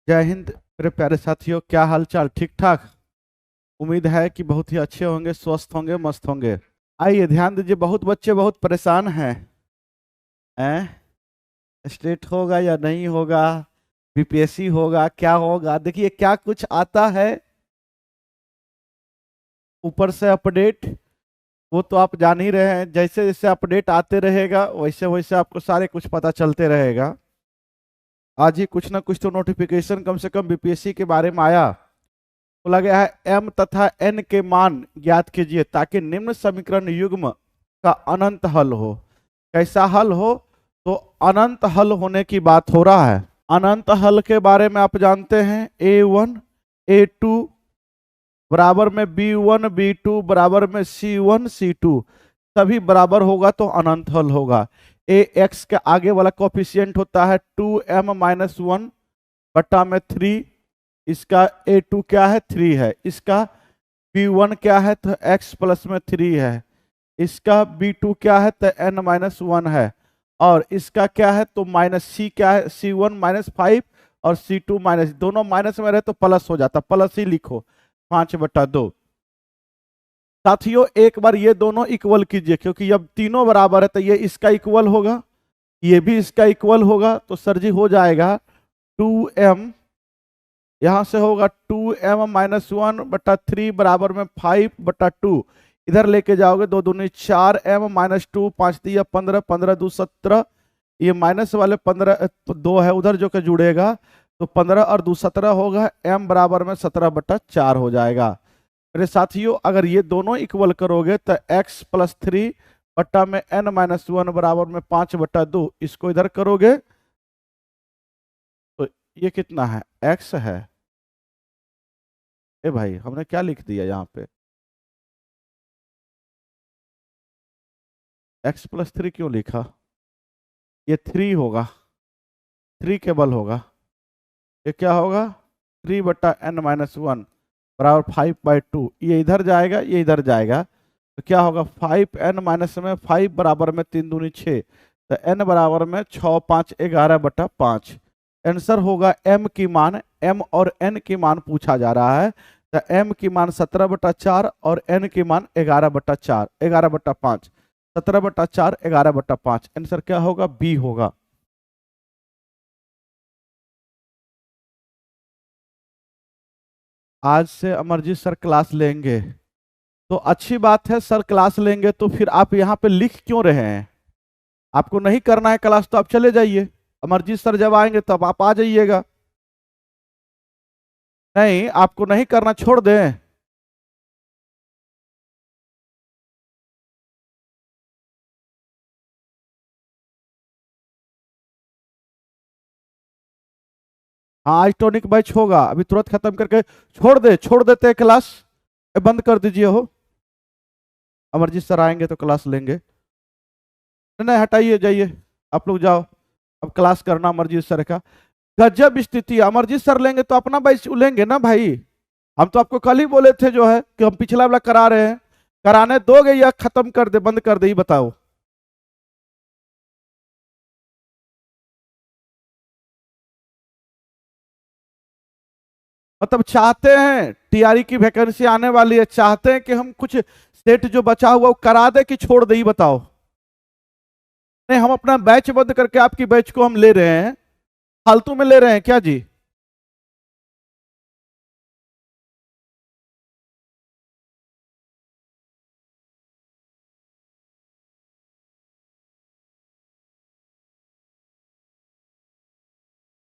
जय हिंद मेरे प्यारे साथियों, क्या हाल चाल? ठीक ठाक। उम्मीद है कि बहुत ही अच्छे होंगे, स्वस्थ होंगे, मस्त होंगे। आइए ध्यान दीजिए, बहुत बच्चे बहुत परेशान हैं। स्टेट होगा या नहीं होगा, बीपीएससी होगा, क्या होगा? देखिए क्या कुछ आता है ऊपर से अपडेट, वो तो आप जान ही रहे हैं। जैसे जैसे अपडेट आते रहेगा वैसे वैसे आपको सारे कुछ पता चलते रहेगा। आज ही कुछ ना कुछ तो नोटिफिकेशन कम से कम बीपीएससी के बारे में आया। बोला गया है m तथा n के मान ज्ञात कीजिए ताकि निम्न समीकरण युग्म का अनंत हल हो। कैसा हल हो? तो अनंत हल होने की बात हो रहा है। अनंत हल के बारे में आप जानते हैं, a1 a2 बराबर में b1 b2 बराबर में c1 c2 सभी बराबर होगा तो अनंत हल होगा। ए एक्स के आगे वाला कोफिशिएंट होता है 2m-1 बटा में 3। इसका a2 क्या है? 3 है। इसका b1 क्या है? तो x प्लस में 3 है। इसका b2 क्या है? तो n-1 है। और इसका क्या है? तो माइनस c क्या है? c1 -5 और c2 माइनस, दोनों माइनस में रहे तो प्लस हो जाता, प्लस ही लिखो 5/2। साथियों एक बार ये दोनों इक्वल कीजिए, क्योंकि जब तीनों बराबर है तो ये इसका इक्वल होगा, ये भी इसका इक्वल होगा। तो सर जी हो जाएगा 2m, यहां से होगा 2m-1/3 बराबर में 5/2। इधर लेके जाओगे 2 दूनी 4m-2, 5 दिया 15, 15 दू 17। ये माइनस वाले 15 2 है उधर जो कि जुड़ेगा, तो 15 और 2 17 होगा। m बराबर में 17/4 हो जाएगा। मेरे साथियों अगर ये दोनों इक्वल करोगे तो x प्लस 3 बट्टा में n-1 बराबर में 5/2, इसको इधर करोगे तो ये कितना है? x है। ए भाई हमने क्या लिख दिया यहाँ पे? x प्लस 3 क्यों लिखा? ये 3 होगा, 3 केवल होगा। ये क्या होगा? 3/n-1 बराबर 5/2। ये इधर जाएगा, ये इधर जाएगा, तो क्या होगा? 5n-5 बराबर में 3 दूनी 6, तो n बराबर में 6 5 11/5। आंसर होगा m की मान, m और n की मान पूछा जा रहा है। तो m की मान 17/4 और n की मान 11/4, 11/5, 17/4 11/5। आंसर क्या होगा? बी होगा। आज से अमरजीत सर क्लास लेंगे तो अच्छी बात है। सर क्लास लेंगे तो फिर आप यहाँ पे लिख क्यों रहे हैं? आपको नहीं करना है क्लास तो आप चले जाइए। अमरजीत सर जब आएंगे तब आप आ जाइएगा। नहीं आपको नहीं करना, छोड़ दें। हाँ आज टॉनिक बैच होगा, अभी तुरंत खत्म करके छोड़ देते हैं क्लास। बंद कर दीजिए हो। अमरजीत सर आएंगे तो क्लास लेंगे। नहीं नहीं हटाइए, जाइए आप लोग जाओ। अब क्लास करना अमरजीत सर का। गजब स्थिति, अमरजीत सर लेंगे तो अपना बैच लेंगे ना भाई। हम तो आपको कल ही बोले थे जो है कि हम पिछला वाला करा रहे हैं। कराने दोगे या खत्म कर दे, बंद कर दे, ये बताओ। मतलब चाहते हैं टीआरई की वैकेंसी आने वाली है, चाहते हैं कि हम कुछ सेट जो बचा हुआ वो करा दे कि छोड़ दे, ये बताओ। नहीं हम अपना बैच बंद करके आपकी बैच को हम ले रहे हैं, फालतू में ले रहे हैं क्या जी?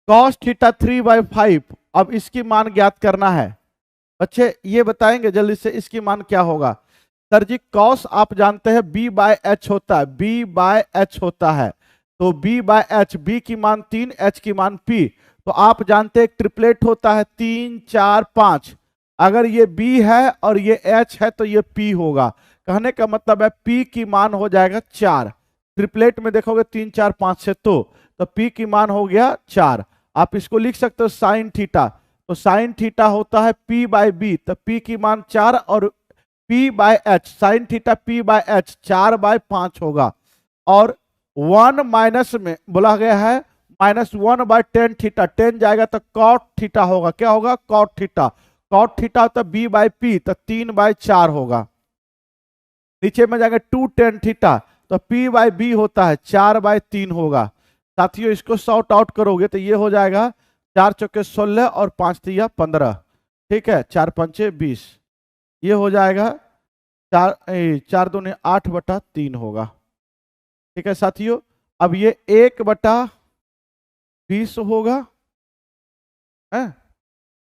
Cos theta 3/5। अब इसकी मान ज्ञात करना है। बच्चे ये बताएंगे जल्दी से इसकी मान क्या होगा? सर जी कॉस आप जानते हैं b/h होता है, b/h होता है। तो b/h, b की मान 3, h की मान p। तो आप जानते हैं ट्रिपलेट होता है 3 4 5। अगर ये b है और ये h है तो ये p होगा। कहने का मतलब है p की मान हो जाएगा 4। ट्रिपलेट में देखोगे 3 4 5 से, तो p की मान हो गया 4। आप इसको लिख सकते हो साइन थीटा। तो साइन थीटा होता है p/b, तो p की मान 4 और p/h, साइन थीटा p/h 4/5 होगा। और 1 माइनस में बोला गया है -1/tan थीटा, टेन जाएगा तो कॉट थीटा होगा, क्या होगा, कॉट थीटा। कॉट थीटा तो b/p, तो 3/4 होगा। नीचे में जाएंगे 2tan थीटा, तो p/b होता है 4/3 होगा। साथियों इसको सॉर्ट आउट करोगे तो ये हो जाएगा 4 चौके 16 और 5 तिया 15, ठीक है, 4 पंचे 20, ये हो जाएगा 4 दूनी 8/3 होगा। ठीक है साथियों, अब ये 1/20 होगा है,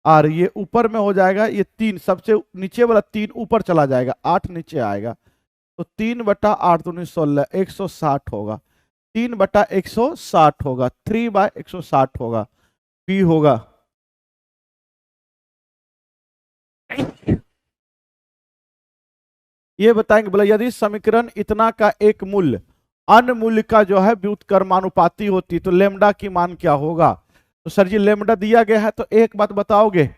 और ये ऊपर में हो जाएगा, ये 3 सबसे नीचे वाला 3 ऊपर चला जाएगा, 8 नीचे आएगा, तो 3/8 दूनी 16, 160 होगा। 3/160 होगा, 3/160 होगा, पी होगा। ये बताएंगे, बोला यदि समीकरण इतना का एक मूल्य अन्य मूल्य का जो है व्युत्क्रमानुपाती होती तो लेमडा की मान क्या होगा। तो सर जी लेमडा दिया गया है, तो एक बात बताओगे,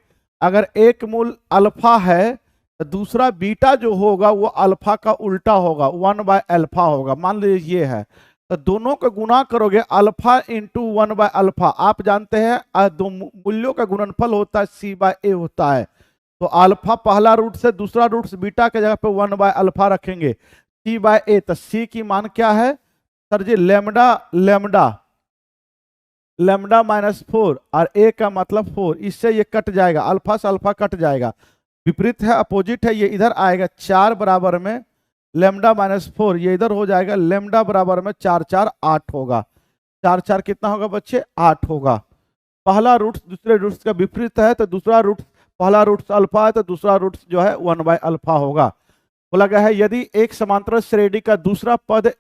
अगर एक मूल अल्फा है तो दूसरा बीटा जो होगा वो अल्फा का उल्टा होगा, 1/अल्फा होगा। मान लीजिए ये है, तो दोनों का गुणा करोगे अल्फा इंटू 1/अल्फा। आप जानते हैं दो मूल्यों का गुणनफल होता है c/a होता है, तो अल्फा पहला रूट से दूसरा रूट से बीटा के जगह पे 1/अल्फा रखेंगे, c/a, तो c की मान क्या है सर जी, लेमडा लेमडा लेमडा -4 और a का मतलब 4, इससे ये कट जाएगा, अल्फा से अल्फा कट जाएगा, विपरीत है अपोजिट है, ये इधर आएगा 4 बराबर में लेमडा -4, ये इधर हो जाएगा लेमडा बराबर में 4 4 8 होगा। 4 4 कितना होगा बच्चे, 8 होगा। पहला रूट दूसरे रूट का विपरीत है, तो दूसरा रूट, पहला रूट अल्फा है तो दूसरा रूट जो है 1/अल्फा होगा। बोला गया है यदि एक समांतर श्रेणी का दूसरा पद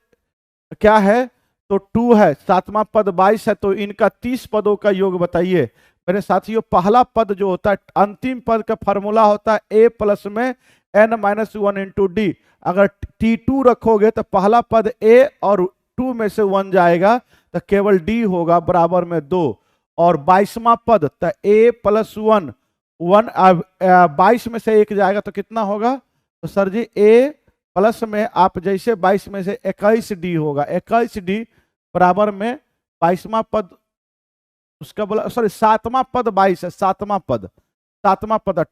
क्या है, तो 2 है, सातवां पद 22 है, तो इनका 30 पदों का योग बताइए। मेरे साथियों पहला पद जो होता है, अंतिम पद का फॉर्मूला होता है a प्लस में n-1 इंटू डी। अगर t2 रखोगे तो पहला पद a और 2 में से 1 जाएगा, तो केवल d होगा बराबर में 2, और 22वां पद तो a प्लस 1, 22 में से 1 जाएगा तो कितना होगा, तो सर जी a प्लस में आप जैसे 22 में से 21d होगा, 21d बराबर में 22वां पद उसका बोला, सॉरी 7वां पद 22 है, 7वां पद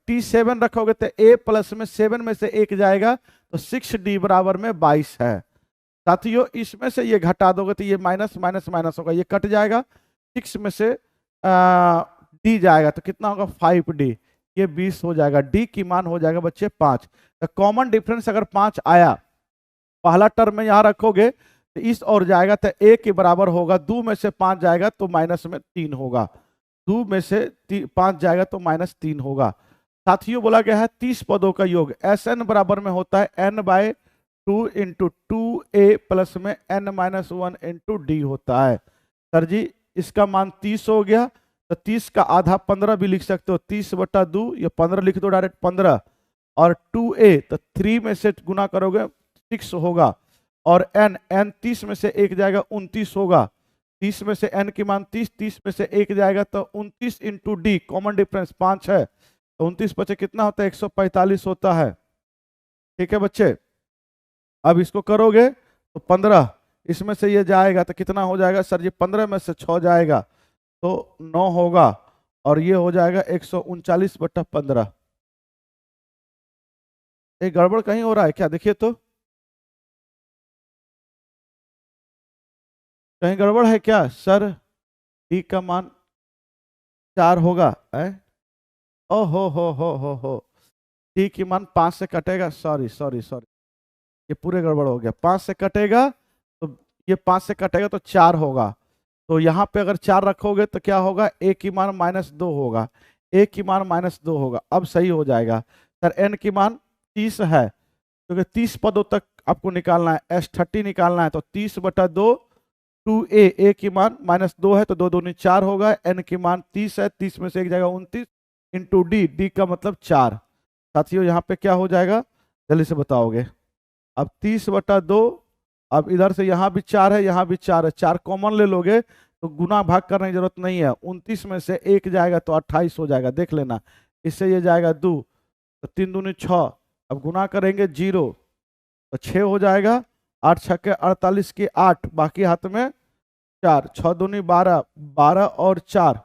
t7 रखोगे तो a प्लस में 7 में से 1 जाएगा, तो 6d बराबर में 22 है। साथियों इसमें से ये घटा दोगे तो ये माइनस माइनस माइनस होगा, ये कट जाएगा, 6 में से d जाएगा तो कितना होगा 5d, ये 20 हो जाएगा, d की मान हो जाएगा बच्चे 5। तो कॉमन डिफरेंस अगर 5 आया, पहला टर्म में यहां रखोगे तो इस और जाएगा तो a के बराबर होगा, 2 में से 5 जाएगा तो माइनस में 3 होगा, 2 में से 5 जाएगा तो -3 होगा। साथियों बोला गया है 30 पदों का योग Sn बराबर में होता है n/2 इंटू 2a प्लस में n-1 इंटू डी होता है। सर जी इसका मान 30 हो गया, तो 30 का आधा 15 भी लिख सकते हो, 30/2, ये 15 लिख दो डायरेक्ट 15, और 2a तो 3 में से गुना करोगे 6 होगा, और n 30 में से 1 जाएगा 29 होगा, 30 में से n की मान 30, 30 में से 1 जाएगा तो 29 इंटू डी, कॉमन डिफरेंस 5 है, तो 29 बचे कितना होता है 145 होता है। ठीक है बच्चे, अब इसको करोगे तो 15 इसमें से ये जाएगा तो कितना हो जाएगा सर जी, 15 में से 6 जाएगा तो 9 होगा, और ये हो जाएगा 139/15। एक गड़बड़ कहीं हो रहा है क्या, देखिए तो कहीं गड़बड़ है क्या सर, डी का मान 4 होगा, ओ हो डी की मान 5 से कटेगा, सॉरी सॉरी सॉरी, ये पूरे गड़बड़ हो गया, 5 से कटेगा तो ये 5 से कटेगा तो 4 होगा, तो यहाँ पे अगर 4 रखोगे तो क्या होगा, ए की मान -2 होगा, ए की मान -2 होगा, अब सही हो जाएगा। सर एन की मान 30 है, क्योंकि 30 पदों तक आपको निकालना है, S30 निकालना है, तो 30/2 2a, ए की मान -2 है तो 2 दूनी 4 होगा, n की मान 30 है, 30 में से 1 जाएगा 29 इंटू डी, डी का मतलब 4। साथियों यहाँ पे क्या हो जाएगा जल्दी से बताओगे, अब 30/2, अब इधर से यहाँ भी 4 है, यहाँ भी 4 है, 4 कॉमन ले लोगे तो गुना भाग करने की जरूरत नहीं है, 29 में से 1 जाएगा तो 28 हो जाएगा, देख लेना, इससे ये जाएगा 2, तो 3 दूनी 6, अब गुना करेंगे 0 तो 6 हो जाएगा, 8 छक्के 48 की 8, बाकी हाथ में 4, 6 दूनी 12, 12 और 4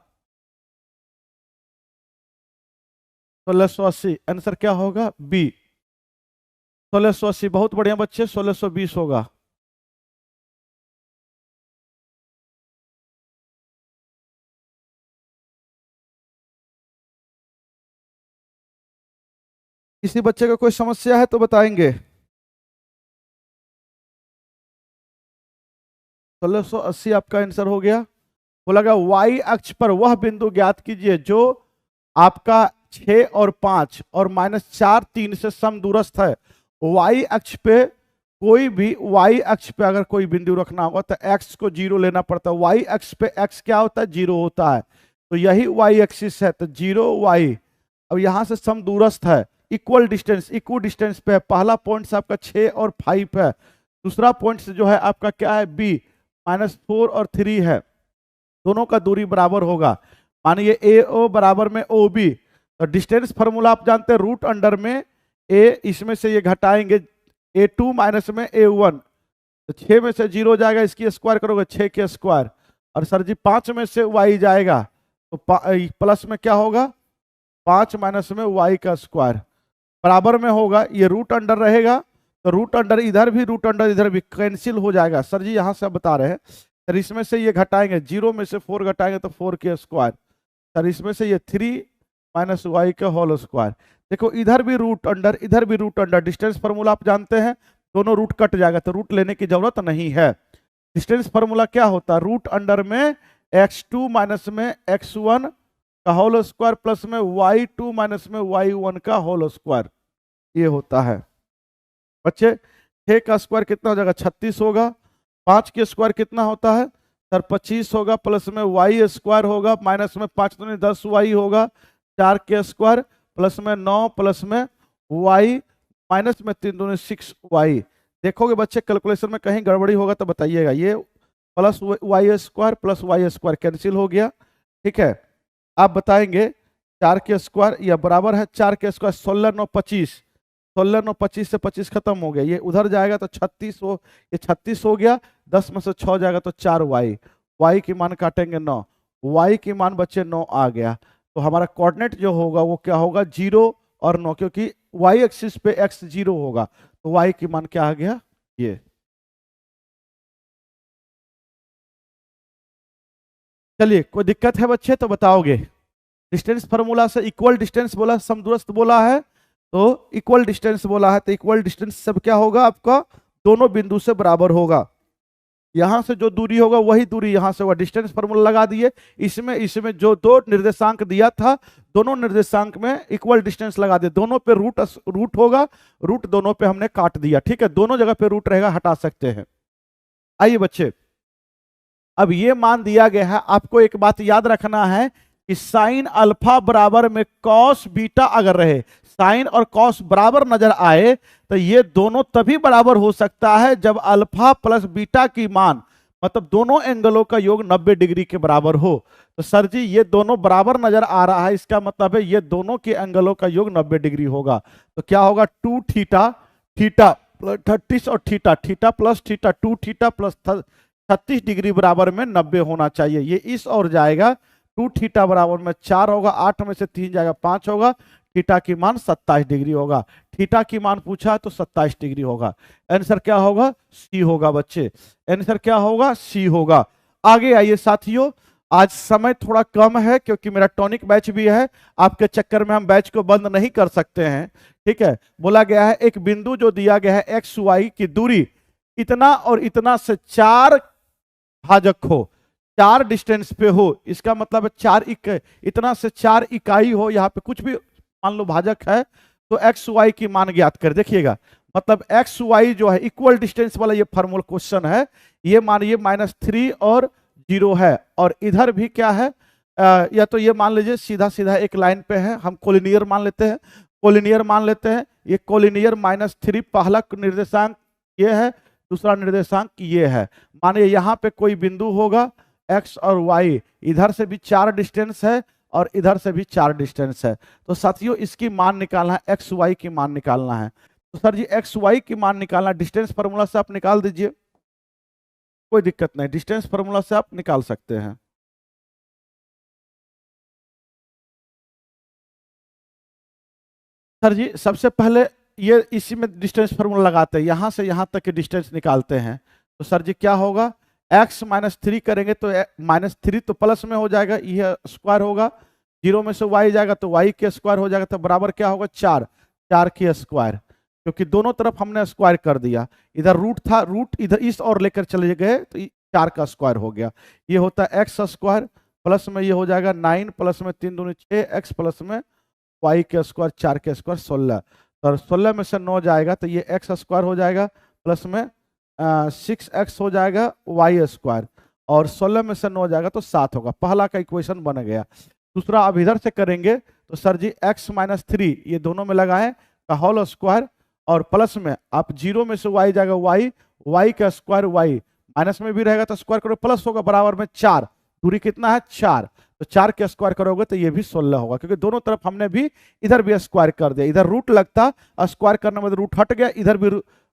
1680। आंसर क्या होगा? बी 1680। बहुत बढ़िया बच्चे, 1620 होगा। किसी बच्चे को कोई समस्या है तो बताएंगे। 1680 आपका आंसर हो गया। बोला वाई अक्ष पर वह बिंदु ज्ञात कीजिए जो आपका 6 और 5 और -4 3 से समदूरस्थ है। वाई अक्ष पे कोई भी, वाई अक्ष पे अगर कोई बिंदु रखना होगा तो एक्स को 0 लेना पड़ता है। वाई अक्ष पे एक्स क्या होता है? 0 होता है। तो यही वाई एक्सिस है, तो 0 वाई। अब यहां से समदूरस्थ है, इक्वल डिस्टेंस, इक्वल डिस्टेंस पे है। पहला पॉइंट आपका 6 और 5 है, दूसरा पॉइंट जो है आपका क्या है? बी -4 और 3 है। दोनों का दूरी बराबर होगा। मानिए ए ओ बराबर में ओ बी, तो डिस्टेंस फार्मूला आप जानते हैं, रूट अंडर में ए, इसमें से ये घटाएंगे A2 माइनस में A1, तो 6 में से 0 जाएगा, इसकी स्क्वायर करोगे 6 के स्क्वायर, और सर जी 5 में से y जाएगा तो प्लस में क्या होगा? 5 माइनस में y का स्क्वायर बराबर में होगा। ये रूट अंडर रहेगा, तो रूट अंडर इधर भी, रूट अंडर इधर भी कैंसिल हो जाएगा। सर जी यहाँ से आप बता रहे हैं, सर इसमें से ये घटाएंगे, 0 में से 4 घटाएंगे तो 4 के स्क्वायर, सर इसमें से ये 3 माइनस वाई का होल स्क्वायर। देखो इधर भी रूट अंडर, इधर भी रूट अंडर, डिस्टेंस फार्मूला आप जानते हैं, दोनों रूट कट जाएगा तो रूट लेने की जरूरत नहीं है। डिस्टेंस फार्मूला क्या होता है? रूट अंडर में x2 माइनस में x1 का होल स्क्वायर प्लस में y2 माइनस में y1 का होल स्क्वायर, ये होता है। बच्चे 6 का स्क्वायर कितना हो जाएगा? 36 होगा। 5 के स्क्वायर कितना होता है सर? 25 होगा, प्लस में y स्क्वायर होगा, माइनस में 5 दूनी 10 y होगा, 4 के स्क्वायर प्लस में 9 प्लस में y माइनस में 3 दूनी 6 y। देखोगे बच्चे कैलकुलेशन में कहीं गड़बड़ी होगा तो बताइएगा। ये plus y square plus y square cancel हो गया, ठीक है। आप बताएंगे 4 के स्क्वायर या बराबर है 4 के स्क्वायर, 16 9 25, 16 9 25 से 25 खत्म हो गया, ये उधर जाएगा तो 36 हो, ये 36 हो गया, 10 में से 6 जाएगा तो 4 y की मान काटेंगे 9, y की मान बच्चे 9 आ गया। तो हमारा कोऑर्डिनेट जो होगा वो क्या होगा? 0 और 9, क्योंकि y एक्सिस पे x 0 होगा, तो y की मान क्या आ गया? ये। चलिए कोई दिक्कत है बच्चे तो बताओगे। डिस्टेंस फार्मूला से इक्वल डिस्टेंस बोला, समदूरस्थ बोला है, तो इक्वल डिस्टेंस बोला है, तो इक्वल डिस्टेंस सब क्या होगा आपका? दोनों बिंदु से बराबर होगा। यहां से जो दूरी होगा वही दूरी यहां से होगा। डिस्टेंस फार्मूला लगा दिए, इसमें इसमें जो दो निर्देशांक दिया था, दोनों निर्देशांक में इक्वल डिस्टेंस लगा दिए। दोनों पे रूट होगा, रूट दोनों पे हमने काट दिया, ठीक है। दोनों जगह पे रूट रहेगा, हटा सकते हैं। आइए बच्चे, अब ये मान दिया गया है, आपको एक बात याद रखना है कि साइन अल्फा बराबर में कॉस बीटा अगर रहे, साइन और कॉस बराबर नजर आए, तो ये दोनों तभी बराबर हो सकता है जब अल्फा प्लस बीटा की मान, मतलब दोनों एंगलों का योग 90 डिग्री के बराबर हो। तो सर जी ये दोनों बराबर नजर आ रहा है, इसका मतलब है ये दोनों के एंगलों का योग 90 डिग्री होगा। तो क्या होगा? 2 थीटा, थीटा प्लस 30 और theta, theta plus theta, 2 theta plus 36 degree बराबर में 90 होना चाहिए। ये इस और जाएगा, 2 थीटा बराबर में 4 होगा, 8 में से 3 जाएगा 5 होगा, थीटा की मान 27 डिग्री होगा। थीटा की मान पूछा है तो 27 डिग्री होगा। आंसर क्या होगा? सी होगा बच्चे। आंसर क्या होगा? सी होगा। आगे आइए साथियों, आज समय थोड़ा कम है क्योंकि मेरा टॉनिक बैच भी है, आपके चक्कर में हम बैच को बंद नहीं कर सकते हैं, ठीक है। बोला गया है एक बिंदु जो दिया गया है एक्स वाई की दूरी इतना और इतना से 4 भाजक हो, 4 डिस्टेंस पे हो, इसका मतलब है 4 इतना से 4 इकाई हो, यहाँ पे कुछ भी मान लो भाजक है, तो एक्स वाई की मान ज्ञात कर। देखिएगा मतलब एक्स वाई जो है इक्वल डिस्टेंस वाला ये फॉर्मूला क्वेश्चन है, ये मानिए -3 और 0 है, और इधर भी क्या है, या तो ये मान लीजिए सीधा सीधा एक लाइन पे है, हम कोलिनियर मान लेते हैं, कोलिनियर मान लेते हैं। ये कोलिनियर -3 पहला निर्देशांक ये है, दूसरा निर्देशांक ये है। मानिए यहाँ पे कोई बिंदु होगा एक्स और वाई, इधर से भी 4 डिस्टेंस है और इधर से भी 4 डिस्टेंस है। तो साथियों इसकी मान निकालना है, एक्स वाई की मान निकालना है। तो सर जी एक्स वाई की मान निकालना, डिस्टेंस फार्मूला से आप निकाल दीजिए। कोई दिक्कत नहीं, डिस्टेंस फॉर्मूला से आप निकाल सकते हैं। सर जी सबसे पहले ये इसी में डिस्टेंस फॉर्मूला लगाते हैं, यहां से यहां तक के डिस्टेंस निकालते हैं। तो सर जी क्या होगा, x माइनस 3 करेंगे तो -3 तो प्लस में हो जाएगा, यह स्क्वायर होगा, 0 में से y जाएगा तो y के स्क्वायर हो जाएगा, तो बराबर क्या होगा 4, 4 की स्क्वायर, क्योंकि दोनों तरफ हमने स्क्वायर कर दिया। इधर रूट था, रूट इधर इस और लेकर चले गए तो 4 का स्क्वायर हो गया। ये होता है एक्स स्क्वायर, प्लस में ये हो जाएगा 9, प्लस में 3 दूनी 6, एक्स प्लस में y के स्क्वायर 4 के स्क्वायर 16, तो 16 में से 9 जाएगा तो ये एक्स स्क्वायर हो जाएगा, प्लस में 6x हो जाएगा y स्क्वायर, और 16 में से 9 जाएगा तो 7 होगा। पहला का इक्वेशन बन गया। दूसरा अब इधर से करेंगे तो सर जी x माइनस 3 ये दोनों में लगाएं का होल स्क्वायर, और प्लस में आप 0 में से y जाएगा y का स्क्वायर y, माइनस में भी रहेगा तो स्क्वायर करो प्लस होगा, बराबर में 4, दूरी कितना है 4, तो 4 के स्क्वायर करोगे तो ये भी 16 होगा, क्योंकि दोनों तरफ हमने भी इधर भी स्क्वायर कर दिया। इधर रूट लगता, स्क्वायर करने में रूट हट गया, इधर भी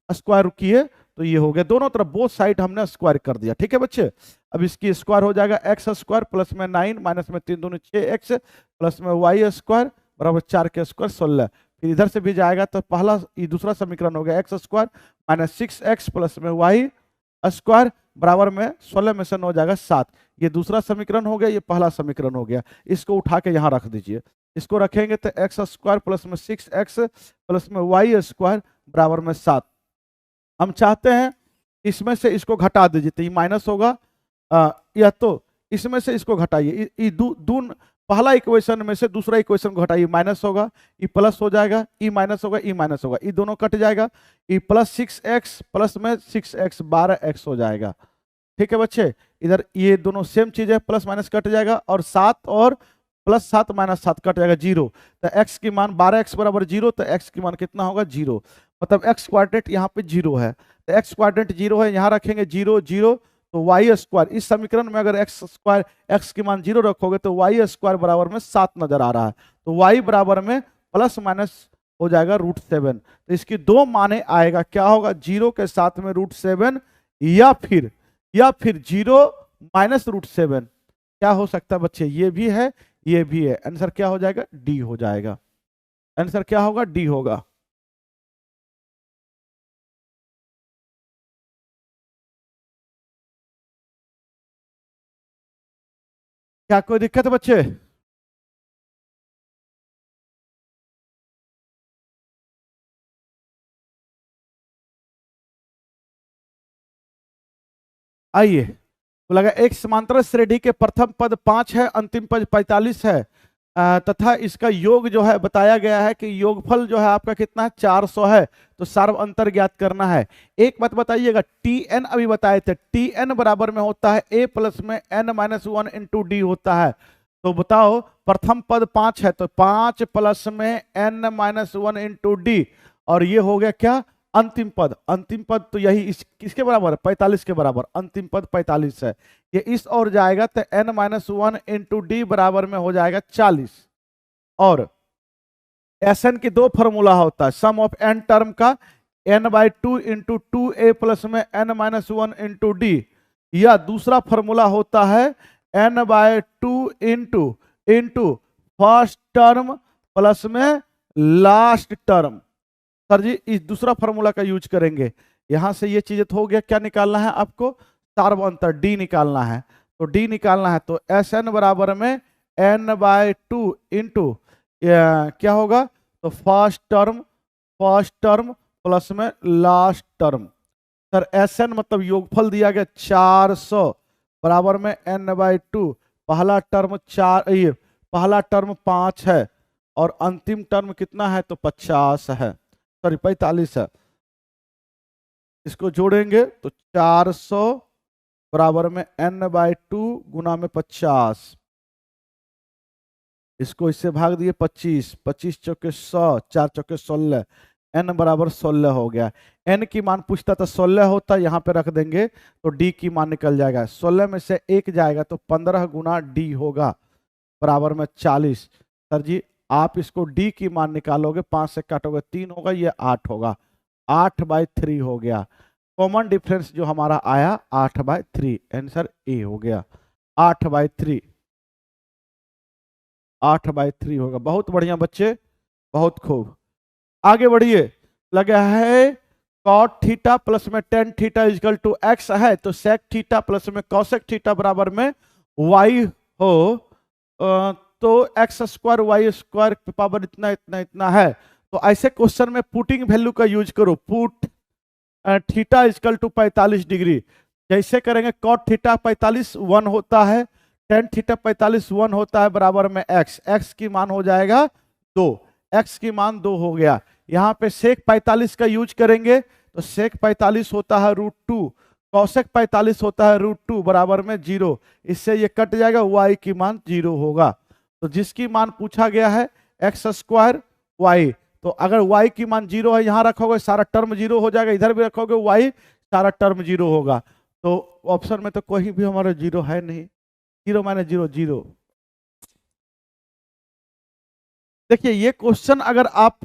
स्क्वायर किए तो ये हो गया, दोनों तरफ बोथ साइड हमने स्क्वायर कर दिया। ठीक है बच्चे, अब इसकी स्क्वायर हो जाएगा एक्स स्क्वायर प्लस में 9 माइनस में 3 दूनी 6x प्लस में y स्क्वायर बराबर 4 के स्क्वायर 16। फिर इधर से भी जाएगा तो पहला ये दूसरा समीकरण हो गया x square minus 6x plus में y स्क्वायर बराबर में 16 में से 9 जाएगा 7। ये दूसरा समीकरण हो गया, ये पहला समीकरण हो गया। इसको उठा के यहाँ रख दीजिए, इसको रखेंगे तो एक्स स्क्वायर प्लस में 6x प्लस में y स्क्वायर बराबर में 7। हम चाहते हैं इसमें से इसको घटा दीजिए तो ये माइनस होगा, या तो इसमें से इसको घटाइए, पहला इक्वेशन में से दूसरा इक्वेशन को घटाइए, माइनस होगा, ई प्लस हो जाएगा, ई माइनस होगा, ई माइनस होगा, ई दोनों कट जाएगा, ई प्लस 6x प्लस में 6x 12x हो जाएगा। ठीक है बच्चे, इधर ये दोनों सेम चीज है, प्लस माइनस कट जाएगा, और 7 और प्लस 7 माइनस 7 कट जाएगा 0, तो x की मान 12x बराबर 0, तो x की मान कितना होगा 0, मतलब x क्वाड्रेंट यहाँ पे 0 है, तो x क्वाड्रेंट 0 है, यहाँ रखेंगे 0 0, तो y स्क्वायर, इस समीकरण में अगर x स्क्वायर x की मान 0 रखोगे तो y स्क्वायर बराबर में 7 नजर आ रहा है, तो y बराबर में प्लस माइनस हो जाएगा √7। तो इसकी दो माने आएगा, क्या होगा 0 के साथ में √7 या फिर 0 माइनस √7। क्या हो सकता है बच्चे, ये भी है ये भी है, आंसर क्या हो जाएगा डी हो जाएगा, आंसर क्या होगा डी होगा। क्या कोई दिक्कत है बच्चे? आइए, तो लगा एक समांतर श्रेणी के प्रथम पद 5 है, अंतिम पद 45 है, तथा इसका योग जो है बताया गया है कि योगफल जो है आपका कितना है 400 है, तो सार्व अंतर ज्ञात करना है। एक बात बताइएगा, tn अभी बताए थे, tn बराबर में होता है a प्लस में n माइनस 1 इंटू डी होता है, तो बताओ प्रथम पद 5 है तो 5 प्लस में n माइनस 1 इंटू डी, और ये हो गया क्या अंतिम पद। अंतिम पद तो यही किसके बराबर है 45 के बराबर, अंतिम पद 45 है, ये इस और जाएगा तो n माइनस 1 इंटू डी बराबर में हो जाएगा 40। और Sn की दो फॉर्मूला होता है, सम ऑफ n टर्म का n/2 इंटू 2a प्लस में n माइनस 1 इंटू डी, या दूसरा फॉर्मूला होता है n/2 into first term plus में लास्ट टर्म। सर जी इस दूसरा फॉर्मूला का यूज करेंगे, यहां से ये चीज हो गया, क्या निकालना है आपको सार्व अंतर डी निकालना है, तो डी निकालना है तो Sn बराबर में n/2 इंटू क्या होगा तो फर्स्ट टर्म प्लस में लास्ट टर्म। सर Sn मतलब योगफल दिया गया 400 बराबर में n/2, पहला टर्म 5 है और अंतिम टर्म कितना है तो 50 है, सॉरी 45 है, इसको जोड़ेंगे तो 400 बराबर में n/2 गुना में 50, इसको इससे भाग दिए 25, 25 चौके 100, 4 चौके 16, n बराबर 16 हो गया। n की मान पूछता था 16 होता, यहाँ पे रख देंगे तो d की मान निकल जाएगा, 16 में से 1 जाएगा तो 15 गुना d होगा बराबर में 40। सर जी आप इसको d की मान निकालोगे, 5 से काटोगे 3 होगा, ये 8 होगा, 8/3 हो गया। कॉमन डिफरेंस जो हमारा आया 8/3, आंसर ए हो गया। 8/3, 8/3 होगा। बहुत बढ़िया बच्चे, बहुत खूब। आगे बढ़िए। लगा है कॉट थीटा प्लस में tan theta is equal to x है, तो सेक थीटा प्लस में कॉसेक थीटा बराबर में वाई हो, तो एक्स स्क्वायर वाई स्क्वायर की पावर इतना इतना इतना है। तो ऐसे क्वेश्चन में पुटिंग वैल्यू का यूज करो। Put theta is equal to 45 degree. जैसे करेंगे कॉट थीटा 45 1 होता है, टेन थीटा 45 1 होता है, बराबर में एक्स, एक्स की मान हो जाएगा 2, एक्स की मान 2 हो गया। यहाँ पे सेक 45 का यूज करेंगे तो सेक 45 होता है √2, कौसेक 45 होता है √2, बराबर में 0। इससे ये कट जाएगा, y की मान 0 होगा। तो जिसकी मान पूछा गया है एक्स स्क्वायर वाई, तो अगर y की मान 0 है, यहां रखोगे सारा टर्म 0 हो जाएगा, इधर भी रखोगे y सारा टर्म 0 होगा। तो ऑप्शन में तो कोई भी हमारा 0 है नहीं, 0 माइनस 0 0। देखिए ये क्वेश्चन अगर आप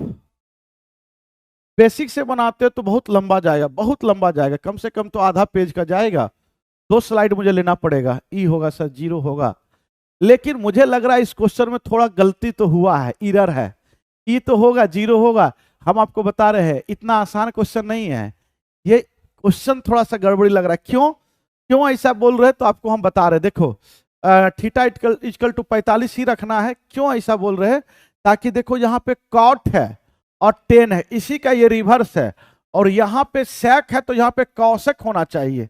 बेसिक से बनाते हो तो बहुत लंबा जाएगा, बहुत लंबा जाएगा, कम से कम तो आधा पेज का जाएगा, 2 स्लाइड मुझे लेना पड़ेगा। ई होगा सर, 0 होगा। लेकिन मुझे लग रहा है इस क्वेश्चन में थोड़ा गलती तो हुआ है, एरर है। ई तो होगा, 0 होगा। हम आपको बता रहे हैं इतना आसान क्वेश्चन नहीं है ये, क्वेश्चन थोड़ा सा गड़बड़ी लग रहा है। क्यों क्यों ऐसा बोल रहे हैं तो आपको हम बता रहे हैं। देखो थीटा इक्वल टू 45 ही रखना है। क्यों ऐसा बोल रहे हैं, ताकि देखो यहाँ पे कॉट है और टेन है, इसी का ये रिवर्स है, और यहाँ पे सेक है तो यहाँ पे कौसेक होना चाहिए,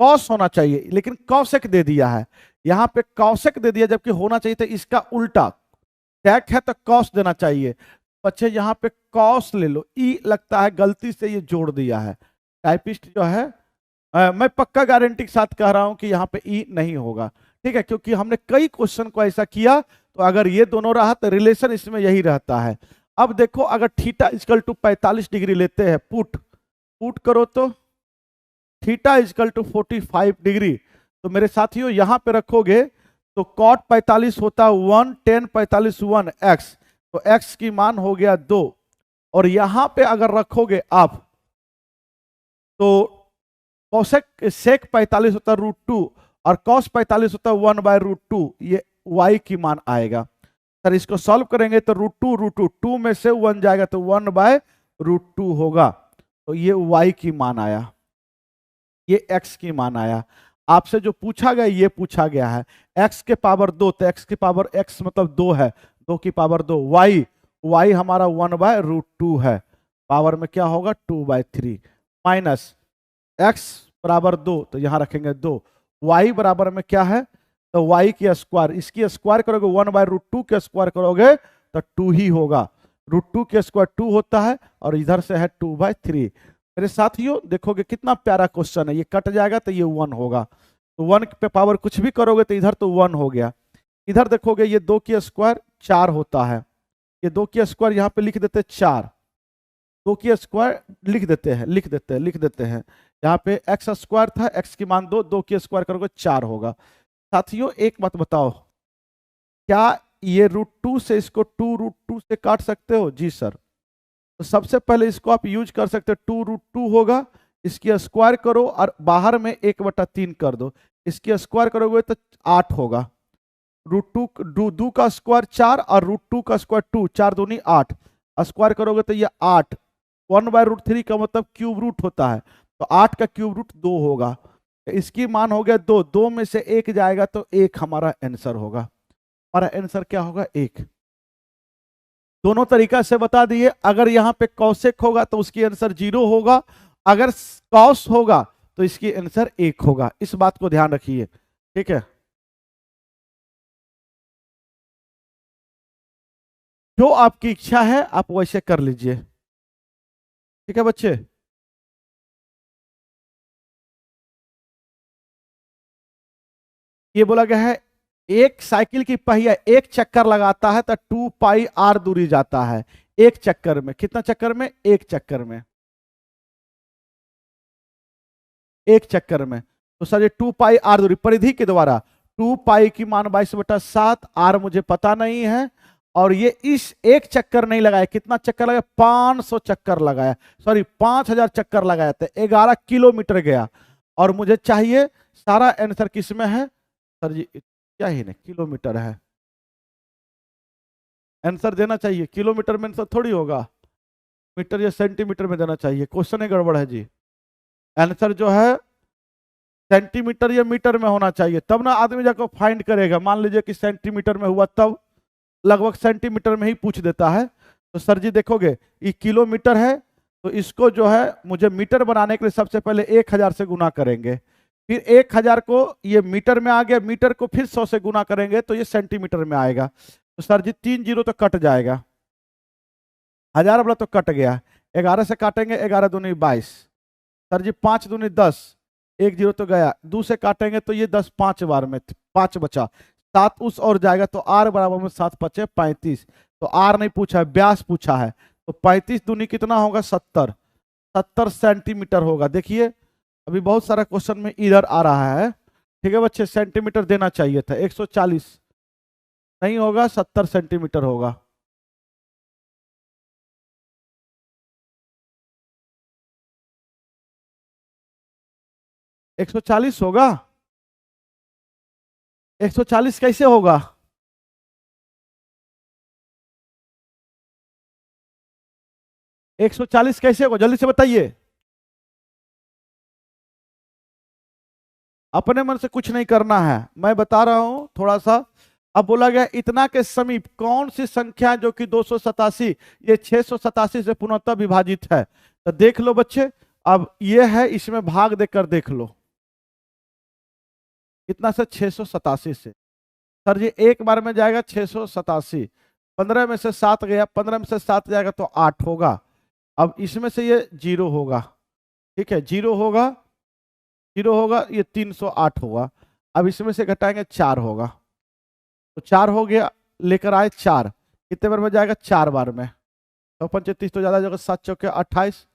कॉस होना चाहिए, लेकिन कौसेक दे दिया है। यहाँ पे कौसेक दे दिया, जबकि होना चाहिए था इसका उल्टा, सेक है तो कॉस देना चाहिए। बच्चे यहाँ पे कॉस ले लो, ई लगता है गलती से ये जोड़ दिया है। टाइपिस्ट जो है मैं पक्का गारंटी के साथ कह रहा हूं कि यहाँ पे ई नहीं होगा, ठीक है, क्योंकि हमने कई क्वेश्चन को ऐसा किया। तो अगर ये दोनों रहा तो रिलेशन इसमें यही रहता है। अब देखो अगर थीटा इक्वल टू 45 डिग्री लेते हैं, पुट पुट करो तो थीटा इक्वल टू 45 डिग्री, तो मेरे साथियों यहां पे रखोगे तो कॉट 45 होता 1, टेन 45 1 एक्स, तो एक्स की मान हो गया 2। और यहां पे अगर रखोगे आप तो कौसेक सेक 45 होता √2 और कॉस 45 होता 1/√2, ये y की मान आएगा। सर इसको सॉल्व करेंगे तो √2 2 में से 1 जाएगा तो 1/√2 होगा, तो ये y की मान आया, ये x की मान आया। आपसे जो पूछा गया ये पूछा गया है x के पावर 2, तो x की पावर x मतलब 2 है, 2 की पावर 2, y हमारा 1/√2 है, पावर में क्या होगा 2/3, माइनस x बराबर 2, तो यहां रखेंगे 2, y बराबर में क्या है तो y की स्क्वायर, इसकी स्क्वायर करोगे 1/√2 के स्क्वायर करोगे तो 2 ही होगा, √2 के स्क्वायर 2 होता है, और इधर से है 2/3। मेरे साथियों देखोगे कितना प्यारा क्वेश्चन है, ये कट जाएगा तो ये 1 होगा, तो 1 पे पावर कुछ भी करोगे तो इधर तो 1 हो गया। इधर देखोगे ये 2 की स्क्वायर 4 होता है, ये 2 की स्क्वायर यहाँ पे लिख देते 4, 2 की स्क्वायर लिख देते हैं। यहाँ पे एक्स स्क्वायर था, एक्स की मान 2, 2 की स्क्वायर करोगे 4 होगा। साथियों एक बात बताओ, क्या ये √2 से इसको 2√2 से काट सकते हो? जी सर। तो सबसे पहले इसको आप यूज कर सकते हो, 2√2 होगा, इसकी स्क्वायर करो और बाहर में 1/3 कर दो, इसकी स्क्वायर करोगे तो 8 होगा। √2 2 का स्क्वायर 4 और √2 का स्क्वायर 2, 4 दूनी 8, स्क्वायर करोगे तो ये 8, 1/√3 का मतलब क्यूब रूट होता है, तो 8 का क्यूब रूट 2 होगा, तो इसकी मान हो गया 2, 2 में से 1 जाएगा तो 1 हमारा आंसर होगा। हमारा आंसर क्या होगा 1। दोनों तरीका से बता दिए। अगर यहाँ पे कौसेक होगा तो उसकी आंसर 0 होगा, अगर कॉस होगा तो इसकी आंसर 1 होगा, इस बात को ध्यान रखिए, ठीक है। जो आपकी इच्छा है आप वैसे कर लीजिए, ठीक है बच्चे। ये बोला गया है एक साइकिल की पहिया एक चक्कर लगाता है तो 2πr दूरी जाता है, एक चक्कर में, कितना चक्कर में? एक चक्कर में, एक चक्कर में। तो सर ये 2πr दूरी परिधि के द्वारा, 2π की मान 22/7, r मुझे पता नहीं है, और ये इस एक चक्कर नहीं लगाया, कितना चक्कर लगाया, 500 चक्कर लगाया, सॉरी 5000 चक्कर लगाया, तो 11 किलोमीटर गया। और मुझे चाहिए सारा आंसर किस में है सर जी, क्या ही नहीं किलोमीटर है, आंसर देना चाहिए किलोमीटर में, आंसर थोड़ी होगा मीटर या सेंटीमीटर में देना चाहिए, क्वेश्चन ही गड़बड़ है जी। आंसर जो है सेंटीमीटर या मीटर में होना चाहिए, तब ना आदमी जाकर फाइंड करेगा। मान लीजिए कि सेंटीमीटर में हुआ, तब लगभग सेंटीमीटर में ही पूछ देता है। तो सर जी देखोगे ये किलोमीटर है, तो इसको जो है मुझे मीटर बनाने के लिए सबसे पहले 1000 से गुना करेंगे, फिर 1000 को ये मीटर में आ गया, मीटर को फिर 100 से गुना करेंगे तो ये सेंटीमीटर में आएगा। तो सर जी 3 जीरो तो कट जाएगा, 1000 वाला तो कट गया, 11 से काटेंगे, 11 दूनी 22, सर जी 5 दूनी 10, 1 जीरो तो गया, 2 से काटेंगे तो ये 10 5 बार में 5 बचा, 7 उस और जाएगा, तो आर बराबर में 7 पचे 35। तो आर नहीं पूछा है, व्यास पूछा है, तो 35 दूनी कितना होगा 70, 70 सेंटीमीटर होगा। देखिए अभी बहुत सारा क्वेश्चन में इधर आ रहा है, ठीक है बच्चे, सेंटीमीटर देना चाहिए था, 140 नहीं होगा, 70 सेंटीमीटर होगा। एक 140 होगा, 140 कैसे होगा, 140 कैसे होगा, जल्दी से बताइए। अपने मन से कुछ नहीं करना है, मैं बता रहा हूं थोड़ा सा। अब बोला गया इतना के समीप कौन सी संख्या जो कि 287 ये 687 से पुनः विभाजित है, तो देख लो बच्चे, अब ये है, इसमें भाग देकर देख लो कितना से 687 से, सर जी एक बार में जाएगा 687, 15 में से 7 गया, 15 में से 7 जाएगा तो 8 होगा। अब इसमें से ये 0 होगा, ठीक है 0 होगा, 0 होगा, ये 308 होगा। अब इसमें से घटाएंगे 4 होगा, तो 4 हो गया, लेकर आए 4, कितने बार में जाएगा 4 बार में, तो 35 तो ज्यादा जगह 7 चौके 28,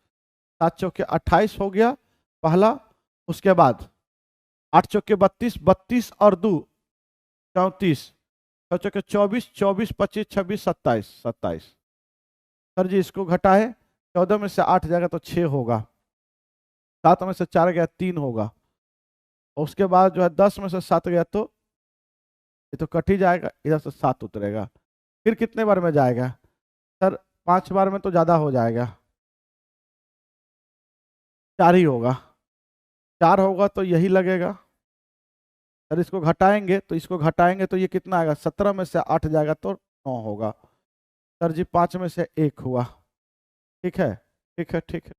7 चौके 28 हो गया पहला, उसके बाद 8 चौके 32, 32 और 2 34, 6 चौके 24, 24 25 26 27, 27। सर जी इसको घटाए, 14 में से 8 जाएगा तो 6 होगा, 7 में से 4 गया 3 होगा, और उसके बाद जो है 10 में से 7 गया तो ये तो कट ही जाएगा, इधर से 7 उतरेगा, फिर कितने बार में जाएगा सर, 5 बार में तो ज्यादा हो जाएगा, 4 ही होगा, 4 होगा तो यही लगेगा। सर इसको घटाएंगे तो इसको घटाएंगे तो ये कितना आएगा, 17 में से 8 जाएगा तो 9 होगा। सर जी 5 में से 1 हुआ, ठीक है ठीक है ठीक है।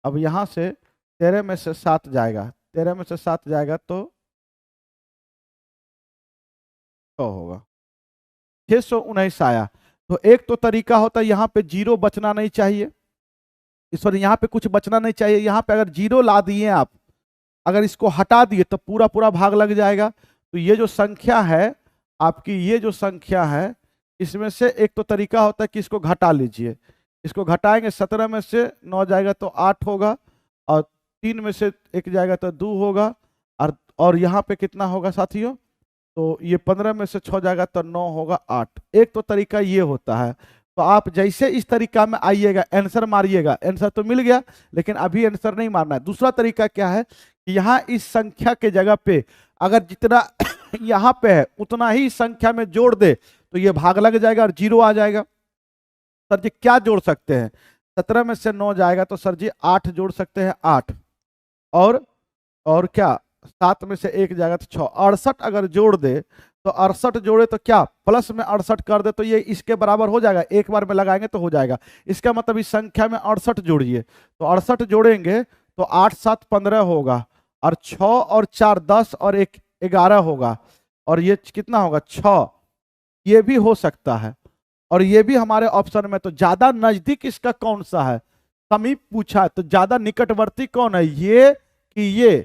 अब यहाँ से 13 में से 7 जाएगा, 13 में से 7 जाएगा तो 100 होगा, 619 आया। तो एक तो तरीका होता है यहाँ पे 0 बचना नहीं चाहिए, सॉरी यहाँ पे कुछ बचना नहीं चाहिए, यहाँ पे अगर 0 ला दिए आप, अगर इसको हटा दिए तो पूरा पूरा भाग लग जाएगा। तो ये जो संख्या है आपकी, ये जो संख्या है, इसमें से एक तो तरीका होता है कि इसको घटा लीजिए, इसको घटाएंगे, 17 में से 9 जाएगा तो 8 होगा, और 3 में से 1 जाएगा तो 2 होगा, और यहाँ पे कितना होगा साथियों, तो ये 15 में से 6 जाएगा तो 9 होगा 8। एक तो तरीका ये होता है। तो आप जैसे इस तरीका में आइएगा, आंसर मारिएगा, आंसर तो मिल गया, लेकिन अभी आंसर नहीं मारना है। दूसरा तरीका क्या है कि यहाँ इस संख्या के जगह पे अगर जितना यहाँ पे है उतना ही संख्या में जोड़ दे तो ये भाग लग जाएगा और 0 आ जाएगा। सर जी क्या जोड़ सकते हैं, 17 में से 9 जाएगा तो सर जी 8 जोड़ सकते हैं, 8 और क्या 7 में से 1 जाएगा तो 6, 68 अगर जोड़ दे तो 68 जोड़े तो क्या प्लस में 68 कर दे तो ये इसके बराबर हो जाएगा, एक बार में लगाएंगे तो हो जाएगा। इसका मतलब इस संख्या में 68 जोड़िए, तो 68 जोड़ेंगे तो 8 7 15 होगा, और 6 और 4 10 और 1 11 होगा, और ये कितना होगा 6, ये भी हो सकता है, और ये भी हमारे ऑप्शन में। तो ज्यादा नजदीक इसका कौन सा है, समीप पूछा है, तो ज्यादा निकटवर्ती कौन है, ये कि ये,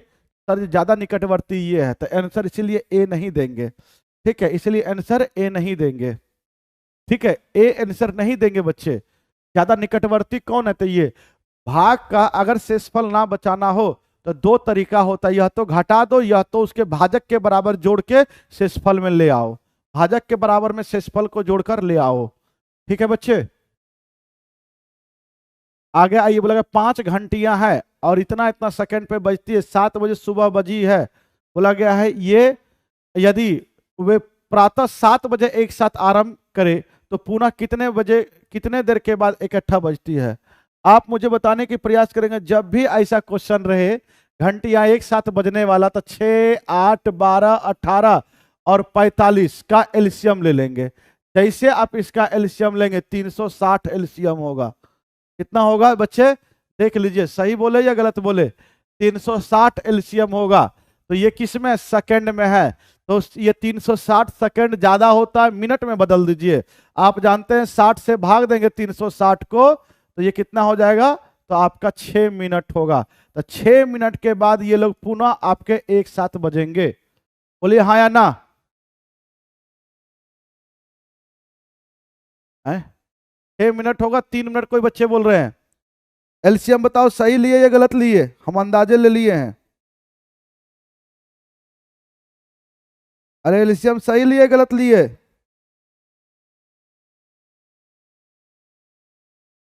सर ज्यादा निकटवर्ती ये है, तो आंसर इसीलिए ए नहीं देंगे, ठीक है, इसलिए आंसर ए नहीं देंगे, ठीक है, ए आंसर नहीं देंगे बच्चे। ज्यादा निकटवर्ती कौन है, तो ये भाग का अगर शेषफल ना बचाना हो तो 2 तरीका होता है, यह तो घटा दो, यह तो उसके भाजक के बराबर जोड़ के शेषफल में ले आओ। भाजक के बराबर में शेषफल को जोड़कर ले आओ। ठीक है बच्चे, आगे आइए। बोला 5 घंटियां हैं और इतना इतना सेकंड पे बजती है, 7 बजे सुबह बजी है। बोला गया है ये यदि वे प्रातः 7 बजे एक साथ आरंभ करे तो पुनः कितने बजे, कितने देर के बाद इकट्ठा बजती है। आप मुझे बताने की प्रयास करेंगे जब भी ऐसा क्वेश्चन रहे घंटियां एक साथ बजने वाला, तो 6, 8, 12, 18 और 45 का एलसीएम ले लेंगे। जैसे आप इसका एलसीएम लेंगे 360 एलसीएम होगा। कितना होगा बच्चे, देख लीजिए, सही बोले या गलत बोले, 360 एलसीएम होगा। तो ये किस में, सेकंड में है, तो ये 360 सेकंड ज्यादा होता है, मिनट में बदल दीजिए। आप जानते हैं 60 से भाग देंगे 360 को तो ये कितना हो जाएगा, तो आपका 6 मिनट होगा। तो 6 मिनट के बाद ये लोग पुनः आपके एक साथ बजेंगे। बोलिए हाँ या ना। 6 मिनट होगा, 3 मिनट कोई बच्चे बोल रहे हैं। एलसीएम बताओ सही लिए या गलत लिए, हम अंदाजे ले लिए हैं। अरे एलसीएम सही लिए गलत लिए,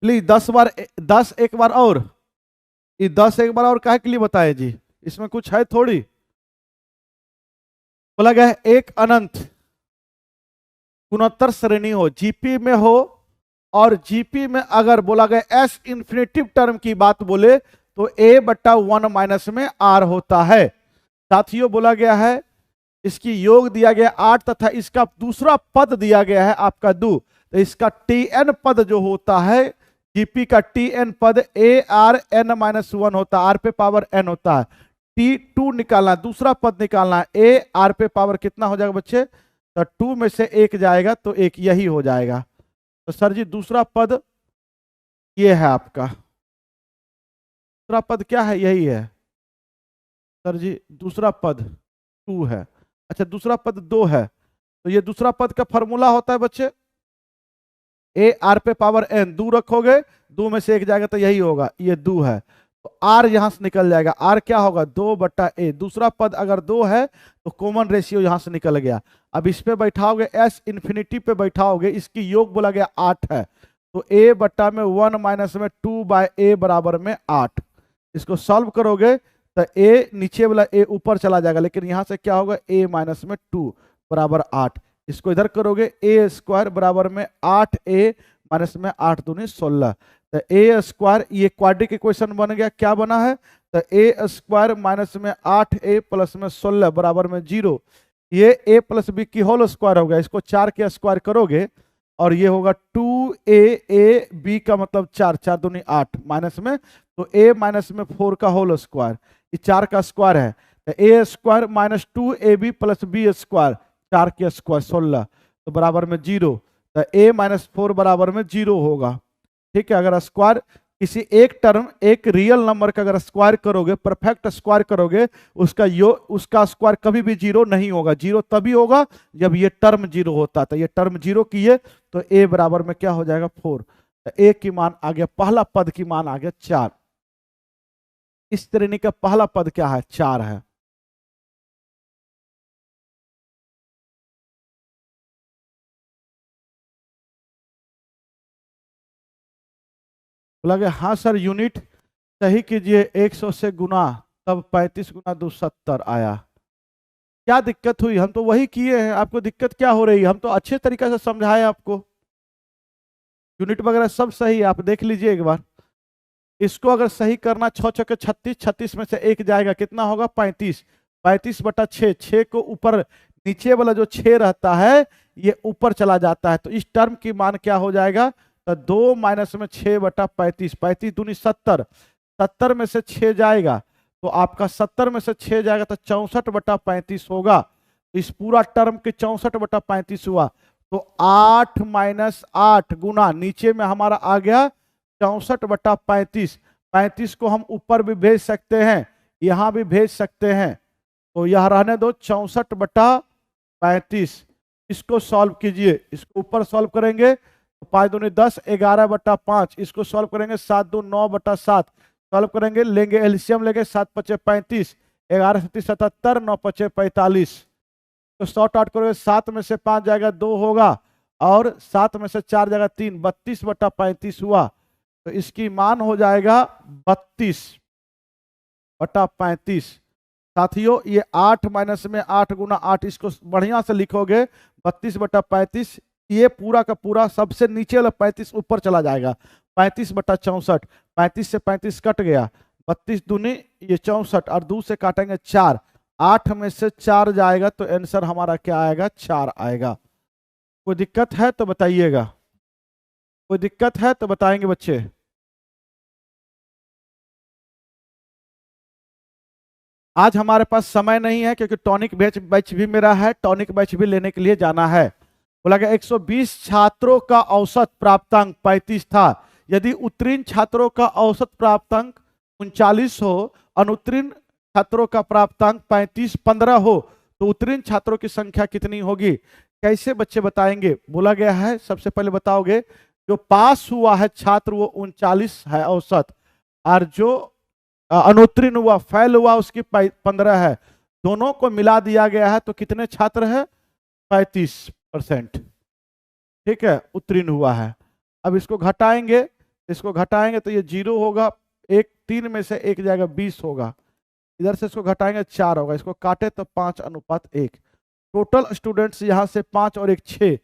प्लीज 10 बार, 10 एक बार और, ये 10 एक बार और काहे के लिए बताए जी, इसमें कुछ है थोड़ी। बोला गया है एक अनंत गुणोत्तर श्रेणी हो, जीपी में हो, और जीपी में अगर बोला गया एस इंफिनिटिव टर्म की बात बोले तो a बट्टा 1 माइनस में r होता है। साथियों बोला गया है इसकी योग दिया गया 8 तथा इसका दूसरा पद दिया गया है आपका 2, तो इसका tn पद जो होता है, जीपी का tn पद ARn माइनस 1 होता है, r पे पावर n होता है। T2 निकालना, दूसरा पद निकालना है, a r पे पावर कितना हो जाएगा बच्चे, तो 2 में से 1 जाएगा तो 1 यही हो जाएगा। तो सर जी दूसरा पद ये है आपका, दूसरा पद क्या है, यही है सर जी, दूसरा पद 2 है। अच्छा दूसरा पद 2 है, तो ये दूसरा पद का फॉर्मूला होता है बच्चे ए आर पे पावर एन, 2 रखोगे 2 में से 1 जाएगा तो यही होगा, ये 2 है, तो आर यहां से निकल जाएगा, आर क्या होगा 2 बट्टा ए, दूसरा पद अगर 2 है तो कॉमन रेशियो यहां से निकल गया। अब इस पे बैठाओगे एस इंफिनिटी पे बैठाओगे, इसकी योग बोला गया 8 है, तो ए बट्टा में 1 माइनस में 2 बाय ए बराबर में 8। इसको सॉल्व करोगे तो ए नीचे वाला ए ऊपर चला जाएगा, लेकिन यहां से क्या होगा ए माइनस में 2 बराबर 8। इसको इधर करोगे ए स्क्वायर बराबर में 8a माइनस में 8 दूनी 16, तो ए स्क्वायर ये क्वाड्रिक इक्वेशन बन गया, क्या बना है, तो ए स्क्वायर माइनस में 8a प्लस में 16 बराबर में 0। ये a प्लस बी की होल स्क्वायर होगा, इसको 4 के स्क्वायर करोगे और ये होगा 2a b का मतलब 4, 4 दूनी 8 माइनस में, तो a माइनस में 4 का होल स्क्वायर, ये 4 का स्क्वायर है, तो a square minus 2ab plus B square 4 के स्क्वायर 16 तो बराबर में 0, तो a माइनस 4 बराबर में 0 होगा। ठीक है, अगर स्क्वायर किसी एक टर्म, एक रियल नंबर का अगर स्क्वायर करोगे, परफेक्ट स्क्वायर करोगे, उसका स्क्वायर कभी भी 0 नहीं होगा, 0 तभी होगा जब ये टर्म 0 होता, तो ये टर्म 0 किए तो a बराबर में क्या हो जाएगा 4, तो a की मान आ गया, पहला पद की मान आ गया 4। इस श्रेणी का पहला पद क्या है, 4 है। बोला गया हाँ सर, यूनिट सही कीजिए, 100 से गुना तब 35 गुना 2 70 आया। क्या दिक्कत हुई, हम तो वही किए हैं, आपको दिक्कत क्या हो रही है, हम तो अच्छे तरीके से समझाए आपको, यूनिट वगैरह सब सही है, आप देख लीजिए एक बार। इसको अगर सही करना 6 छक्के 36, 36 में से 1 जाएगा कितना होगा 35, 35 बटा 6, 6 को ऊपर, नीचे वाला जो 6 रहता है ये ऊपर चला जाता है, तो इस टर्म की मान क्या हो जाएगा, तो 2 माइनस में 6 बटा 35, 35 दूनी 70, 70 में से 6 जाएगा तो आपका 70 में से 6 जाएगा तो 64 बटा 35 होगा। इस पूरा टर्म के 64 बटा 35 हुआ, तो 8 माइनस 8 गुना नीचे में हमारा आ गया 64 बटा 35, 35 को हम ऊपर भी भेज सकते हैं, यहां भी भेज सकते हैं, तो यह रहने दो 64 बटा 35। इसको सॉल्व कीजिए, इसको ऊपर सॉल्व करेंगे तो 5 दूनी 10, 11 बटा 5, इसको सॉल्व करेंगे 7 दो 9 बटा 7, सॉल्व करेंगे, लेंगे एलसीएम लेंगे 7 पचे 35, 11 सत्ती 77, 9 पचे 45, तो शॉर्ट आउट करोगे, 7 में से 5 जाएगा 2 होगा, और 7 में से 4 जाएगा 3, 32/35 हुआ। तो इसकी मान हो जाएगा 32/35। साथियों ये 8 माइनस में 8 गुना 8, इसको बढ़िया से लिखोगे 32/35। ये पूरा का पूरा सबसे नीचे वाला 35 ऊपर चला जाएगा, 35/64। 35 से 35 कट गया, 32 दूनी ये 64, और 2 से काटेंगे 4, 8 में से 4 जाएगा तो आंसर हमारा क्या आएगा, 4 आएगा। कोई दिक्कत है तो बताइएगा, कोई दिक्कत है तो बताएंगे बच्चे। आज हमारे पास समय नहीं है क्योंकि टॉनिक बैच बैच भी मेरा है, टॉनिक बैच भी लेने के लिए जाना है। बोला गया 120 छात्रों का औसत प्राप्तांक 35 था। यदि उत्तीर्ण छात्रों का औसत प्राप्तांक 39 हो, अनुत्तीर्ण छात्रों का प्राप्तांक 35-15 हो, तो उत्तीर्ण छात्रों की संख्या कितनी होगी? कैसे बच्चे बताएंगे? बोला गया है सबसे पहले बताओगे, जो पास हुआ है छात्र वो 39 है औसत, और जो अनुत्तीर्ण हुआ फेल हुआ उसकी 15 है। दोनों को मिला दिया गया है तो कितने छात्र है? 35%। ठीक है, उत्तीर्ण हुआ है। अब इसको घटाएंगे, इसको घटाएंगे तो ये 0 होगा, एक 3 में से 1 जाएगा 20 होगा, इधर से इसको घटाएंगे 4 होगा, इसको काटे तो 5:1। टोटल स्टूडेंट्स यहाँ से 5 और 1 6,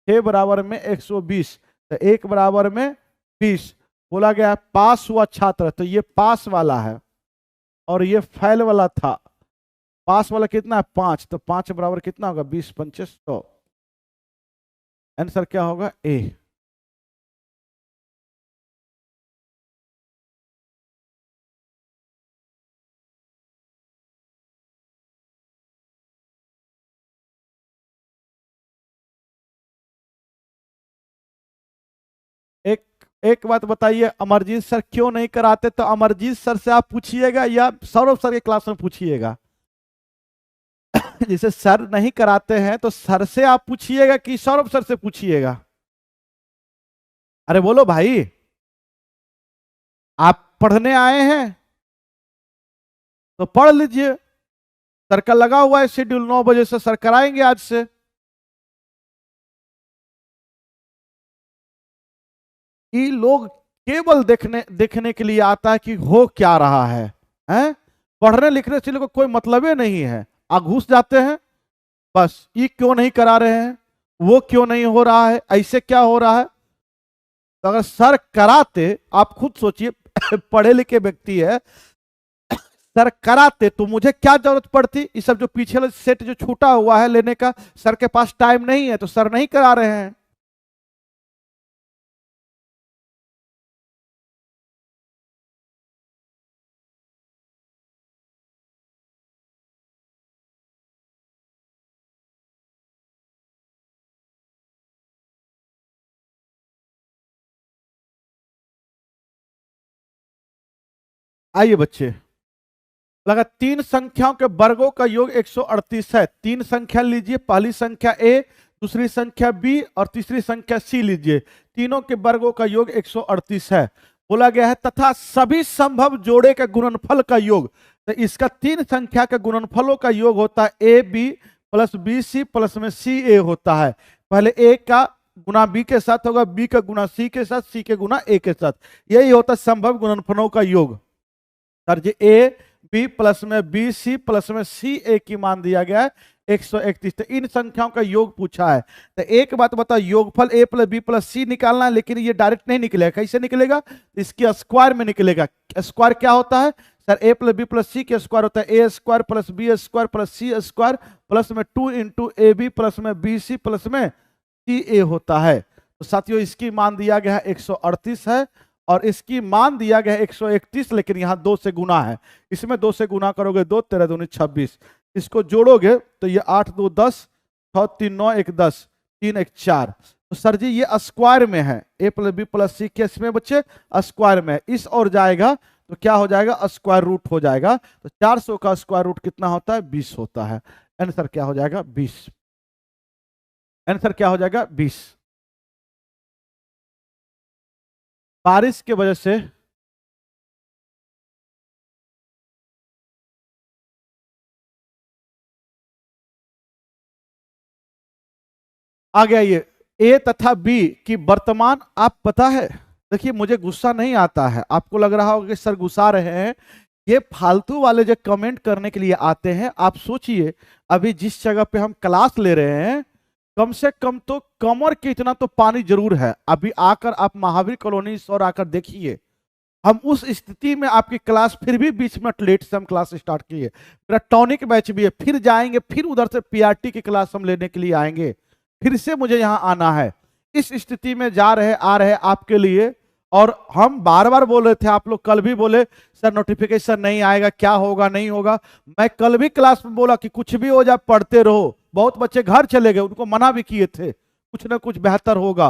6 बराबर में 120, तो 1 बराबर में 20। बोला गया है पास हुआ छात्र, तो ये पास वाला है और ये फेल वाला था। पास वाला कितना है? 5, तो 5 बराबर कितना होगा? 20×5 100। आंसर क्या होगा? ए। एक एक बात बताइए, अमरजीत सर क्यों नहीं कराते? तो अमरजीत सर से आप पूछिएगा या सौरभ सर के क्लास में पूछिएगा। जिसे सर नहीं कराते हैं तो सर से आप पूछिएगा कि सौरभ सर से पूछिएगा। अरे बोलो भाई, आप पढ़ने आए हैं तो पढ़ लीजिए। सर का लगा हुआ है शेड्यूल, 9 बजे से सर कराएंगे आज से। ये लोग केवल देखने देखने के लिए आता है कि हो क्या रहा है, हैं? पढ़ने लिखने से लोगों को कोई मतलब ही नहीं है, आ घुस जाते हैं बस। ये क्यों नहीं करा रहे हैं, वो क्यों नहीं हो रहा है, ऐसे क्या हो रहा है? तो अगर सर कराते, आप खुद सोचिए, पढ़े लिखे व्यक्ति है, सर कराते तो मुझे क्या जरूरत पड़ती? ये सब जो पीछे वाला सेट जो छूटा हुआ है लेने का, सर के पास टाइम नहीं है तो सर नहीं करा रहे हैं। आइए बच्चे, लगा 3 संख्याओं के वर्गों का योग 138 है। 3 संख्या लीजिए, पहली संख्या ए, दूसरी संख्या बी और तीसरी संख्या सी लीजिए। तीनों के वर्गों का योग 138 है। बोला गया है तथा सभी संभव जोड़े के गुणनफल का योग। तो इसका 3 संख्या के गुणनफलों का योग होता है a B plus b C plus में सी ए होता है। पहले ए का गुना बी के साथ होगा, बी का गुना सी के साथ, सी के गुना ए के साथ। यही होता है संभव गुणनफलों का योग। Sir ji a B plus में बी सी प्लस में सी ए की मान दिया गया है 131। तो इन संख्याओं का योग पूछा है। तो एक बात बताओ, योगफल ए प्लस बी प्लस सी निकालना है, लेकिन ये डायरेक्ट नहीं निकलेगा। कैसे निकलेगा? इसके स्क्वायर में निकलेगा। स्क्वायर क्या होता है sir? A plus B plus C के स्क्वायर होता है A square plus B square plus C square plus में 2 इंटू ए बी प्लस में बी सी प्लस में सी ए होता है। तो साथियों इसकी मान दिया गया है 138 है, और इसकी मान दिया गया है 131, लेकिन यहां 2 से गुना है। इसमें 2 से गुना करोगे 2 13 दूनी 26, इसको जोड़ोगे तो ये 8 2 10, 6 3 9 1 10, 3 1 4। तो सर जी ये स्क्वायर में है, ए प्लस बी प्लस सी केस में बच्चे स्क्वायर में है। इस और जाएगा तो क्या हो जाएगा? स्क्वायर रूट हो जाएगा। तो 400 का स्क्वायर रूट कितना होता है? 20 होता है। आंसर क्या हो जाएगा? 20। आंसर क्या हो जाएगा? 20। बारिश की वजह से आ गया ये ए तथा बी की वर्तमान। आप पता है, देखिए मुझे गुस्सा नहीं आता है, आपको लग रहा होगा कि सर गुस्सा रहे हैं, ये फालतू वाले जो कमेंट करने के लिए आते हैं। आप सोचिए, अभी जिस जगह पे हम क्लास ले रहे हैं, कम से कम तो कमर के इतना तो पानी जरूर है। अभी आकर आप महावीर कॉलोनी और आकर देखिए, हम उस स्थिति में आपकी क्लास फिर भी बीच में लेट से हम क्लास स्टार्ट किए, मेरा टॉनिक बैच भी है, फिर जाएंगे, फिर उधर से पीआरटी की क्लास हम लेने के लिए आएंगे, फिर से मुझे यहां आना है। इस स्थिति में जा रहे आ रहे आपके लिए, और हम बार बार बोल रहे थे, आप लोग कल भी बोले सर नोटिफिकेशन नहीं आएगा, क्या होगा नहीं होगा। मैं कल भी क्लास में बोला कि कुछ भी हो जाए पढ़ते रहो। बहुत बच्चे घर चले गए, उनको मना भी किए थे, कुछ ना कुछ बेहतर होगा।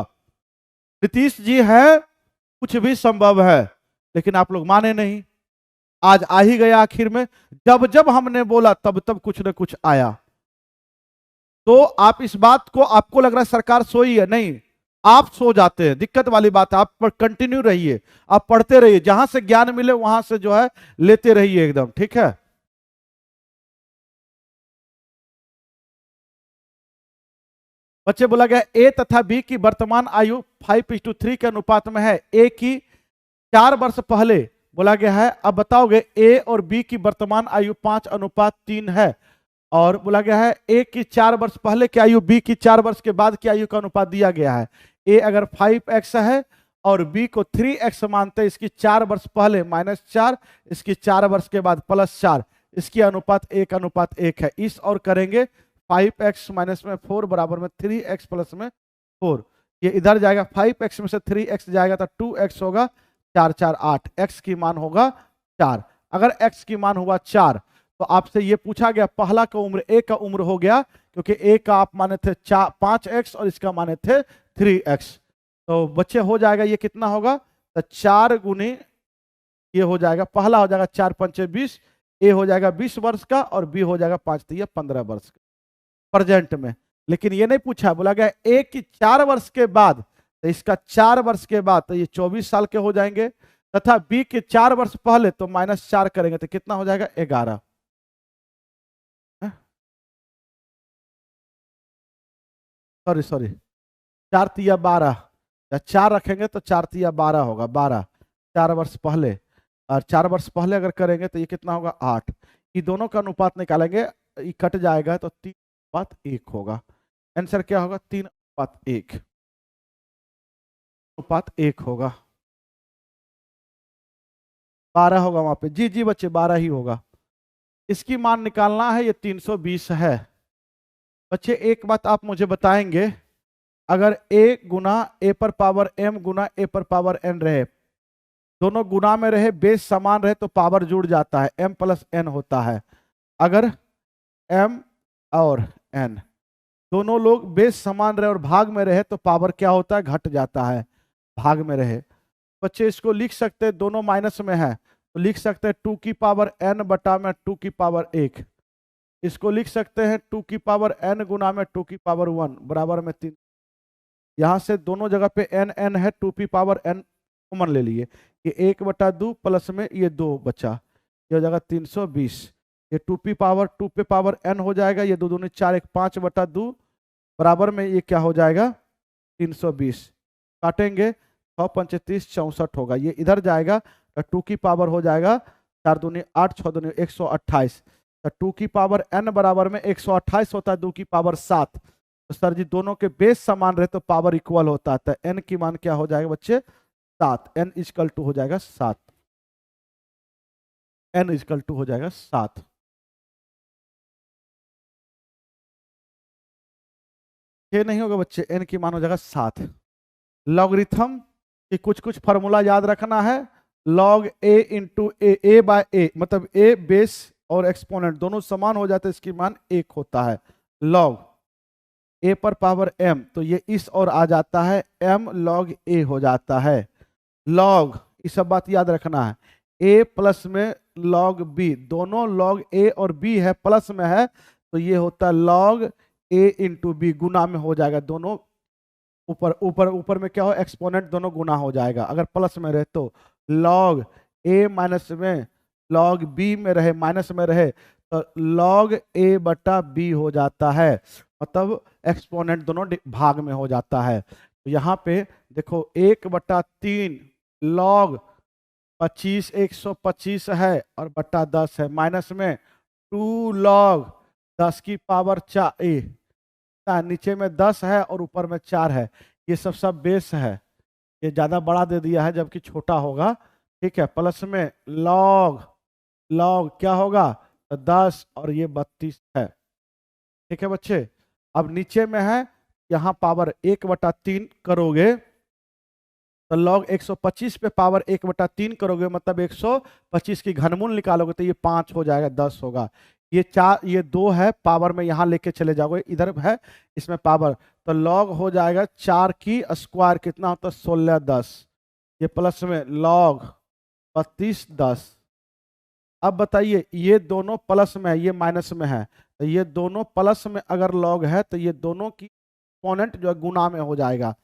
नीतीश जी है, कुछ भी संभव है, लेकिन आप लोग माने नहीं। आज आ ही गया आखिर में, जब जब हमने बोला तब तब कुछ न कुछ आया। तो आप इस बात को, आपको लग रहा है सरकार सोई है, नहीं, आप सो जाते हैं, दिक्कत वाली बात है। आप पर कंटिन्यू रहिए, आप पढ़ते रहिए, जहां से ज्ञान मिले वहां से जो है लेते रहिए एकदम, ठीक है। बच्चे बोला गया ए तथा बी की वर्तमान आयु 5:3 के अनुपात में है। ए की 4 वर्ष पहले बोला गया है, अब बताओगे ए और बी की वर्तमान आयु 5:3 है। और बोला गया है ए की 4 वर्ष पहले की आयु, बी की 4 वर्ष के बाद की आयु का अनुपात दिया गया है। ए अगर 5x है और बी को 3x मानते हैं, इसकी 4 वर्ष पहले -4, इसकी 4 वर्ष के बाद +4, इसकी अनुपात 1:1 है। इस और करेंगे 5x माइनस में 4 बराबर में 3x प्लस में 4, ये इधर जाएगा, 5x में से 3x जाएगा तो 2x होगा, 4 4 8, x की मान होगा 4। अगर x की मान हुआ 4 तो आपसे ये पूछा गया पहला का उम्र, ए का उम्र हो गया, क्योंकि ए का आप माने थे 5x और इसका माने थे 3x। तो बच्चे हो जाएगा, ये कितना होगा, तो 4 गुनी ये हो जाएगा, पहला हो जाएगा 4 पंचे 20, ए हो जाएगा 20 वर्ष का और बी हो जाएगा 5 3 15 वर्ष का प्रेजेंट में। लेकिन ये नहीं पूछा, बोला गया ए की 4 वर्ष के बाद, तो इसका 4 वर्ष के बाद तो ये 24 साल के हो जाएंगे, तथा बी के 4 वर्ष पहले तो -4 करेंगे तो कितना हो जाएगा, 11। सॉरी सॉरी, 4 तिया 12, या 4 रखेंगे तो 4 तिया 12 होगा, 12 4 वर्ष पहले, और 4 वर्ष पहले अगर करेंगे तो ये कितना होगा, 8। ये दोनों का अनुपात निकालेंगे, ये कट जाएगा तो 3:1 होगा। आंसर क्या होगा, 3:1, अनुपात 1 होगा, 12 होगा वहां पे। जी जी बच्चे, 12 ही होगा। इसकी मान निकालना है, ये 320 है। बच्चे एक बात आप मुझे बताएंगे, अगर a गुना a पर पावर m गुना a पर पावर n रहे, दोनों गुना में रहे, बेस समान रहे तो पावर जुड़ जाता है, m प्लस n होता है। अगर m और n दोनों लोग बेस समान रहे और भाग में रहे तो पावर क्या होता है, घट जाता है, भाग में रहे। बच्चे इसको लिख सकते हैं, दोनों माइनस में है तो लिख सकते हैं 2 की पावर n बटा में 2 की पावर 1। इसको लिख सकते हैं 2 की पावर n गुना में 2 की पावर 1 बराबर में 3। यहां से दोनों जगह पे n n है, 2 की पावर n कॉमन ले लिए, ये 1/2 प्लस में ये 2 बचा, ये हो जाएगा 320। ये 2 पे पावर n हो जाएगा, ये 2 दूनी 4, 1 5/2 बराबर में ये क्या हो जाएगा, 320। काटेंगे 6 पंचे 30, 64 होगा, ये इधर जाएगा तो 2 की पावर हो जाएगा 4 दूनी 8, 6 दूनी 128। तो 2 की पावर n बराबर में 128 होता है, 2 की पावर 7। तो सर जी दोनों के बेस समान रहे तो पावर इक्वल होता है, तो n की मान क्या हो जाएगा बच्चे, 7, n इक्वल टू हो जाएगा 7, n इक्वल टू हो जाएगा 7। ये नहीं होगा बच्चे, n की मान हो जाएगा 7। लॉगरिथम की कुछ फार्मूला याद रखना है, log a into A by A, मतलब a बेस और एक्सपोनेंट दोनों समान हो जाते हैं, इसकी मान 1 होता है। लॉग a पर पावर m, तो ये इस और आ जाता है, m log a हो जाता है। लॉग, ये सब बात याद रखना है, a प्लस में log b, दोनों log a और b है, प्लस में है तो ये होता है log a इंटू बी, गुना में हो जाएगा, दोनों ऊपर ऊपर ऊपर में क्या हो, एक्सपोनेंट दोनों गुना हो जाएगा। अगर प्लस में रहे तो log a माइनस में log b में रहे, माइनस में रहे तो log a बटा b हो जाता है। मतलब एक्सपोनेंट दोनों भाग में हो जाता है। तो यहाँ पे देखो 1/3 log 25 125 है और बट्टा 10 है, माइनस में 2 log 10 की पावर 4, नीचे में 10 है और ऊपर में 4 है। ये सब बेस है, ये ज्यादा बड़ा दे दिया है जबकि छोटा होगा, ठीक है। प्लस में log क्या होगा, तो 10 और ये 32 है, ठीक है बच्चे। अब नीचे में है, यहाँ पावर 1/3 करोगे तो log 125 पे पावर 1/3 करोगे, मतलब 125 की घनमूल निकालोगे तो ये 5 हो जाएगा, 10 होगा। ये 4 ये 2 है, पावर में यहाँ लेके चले जाओगे, इधर है इसमें पावर, तो log हो जाएगा 4 की स्क्वायर, कितना होता है 16 10, ये प्लस में log 32 10। अब बताइए ये दोनों प्लस में है, ये माइनस में है, तो ये दोनों प्लस में अगर log है तो ये दोनों की एक्सपोनेंट जो है गुना में हो जाएगा।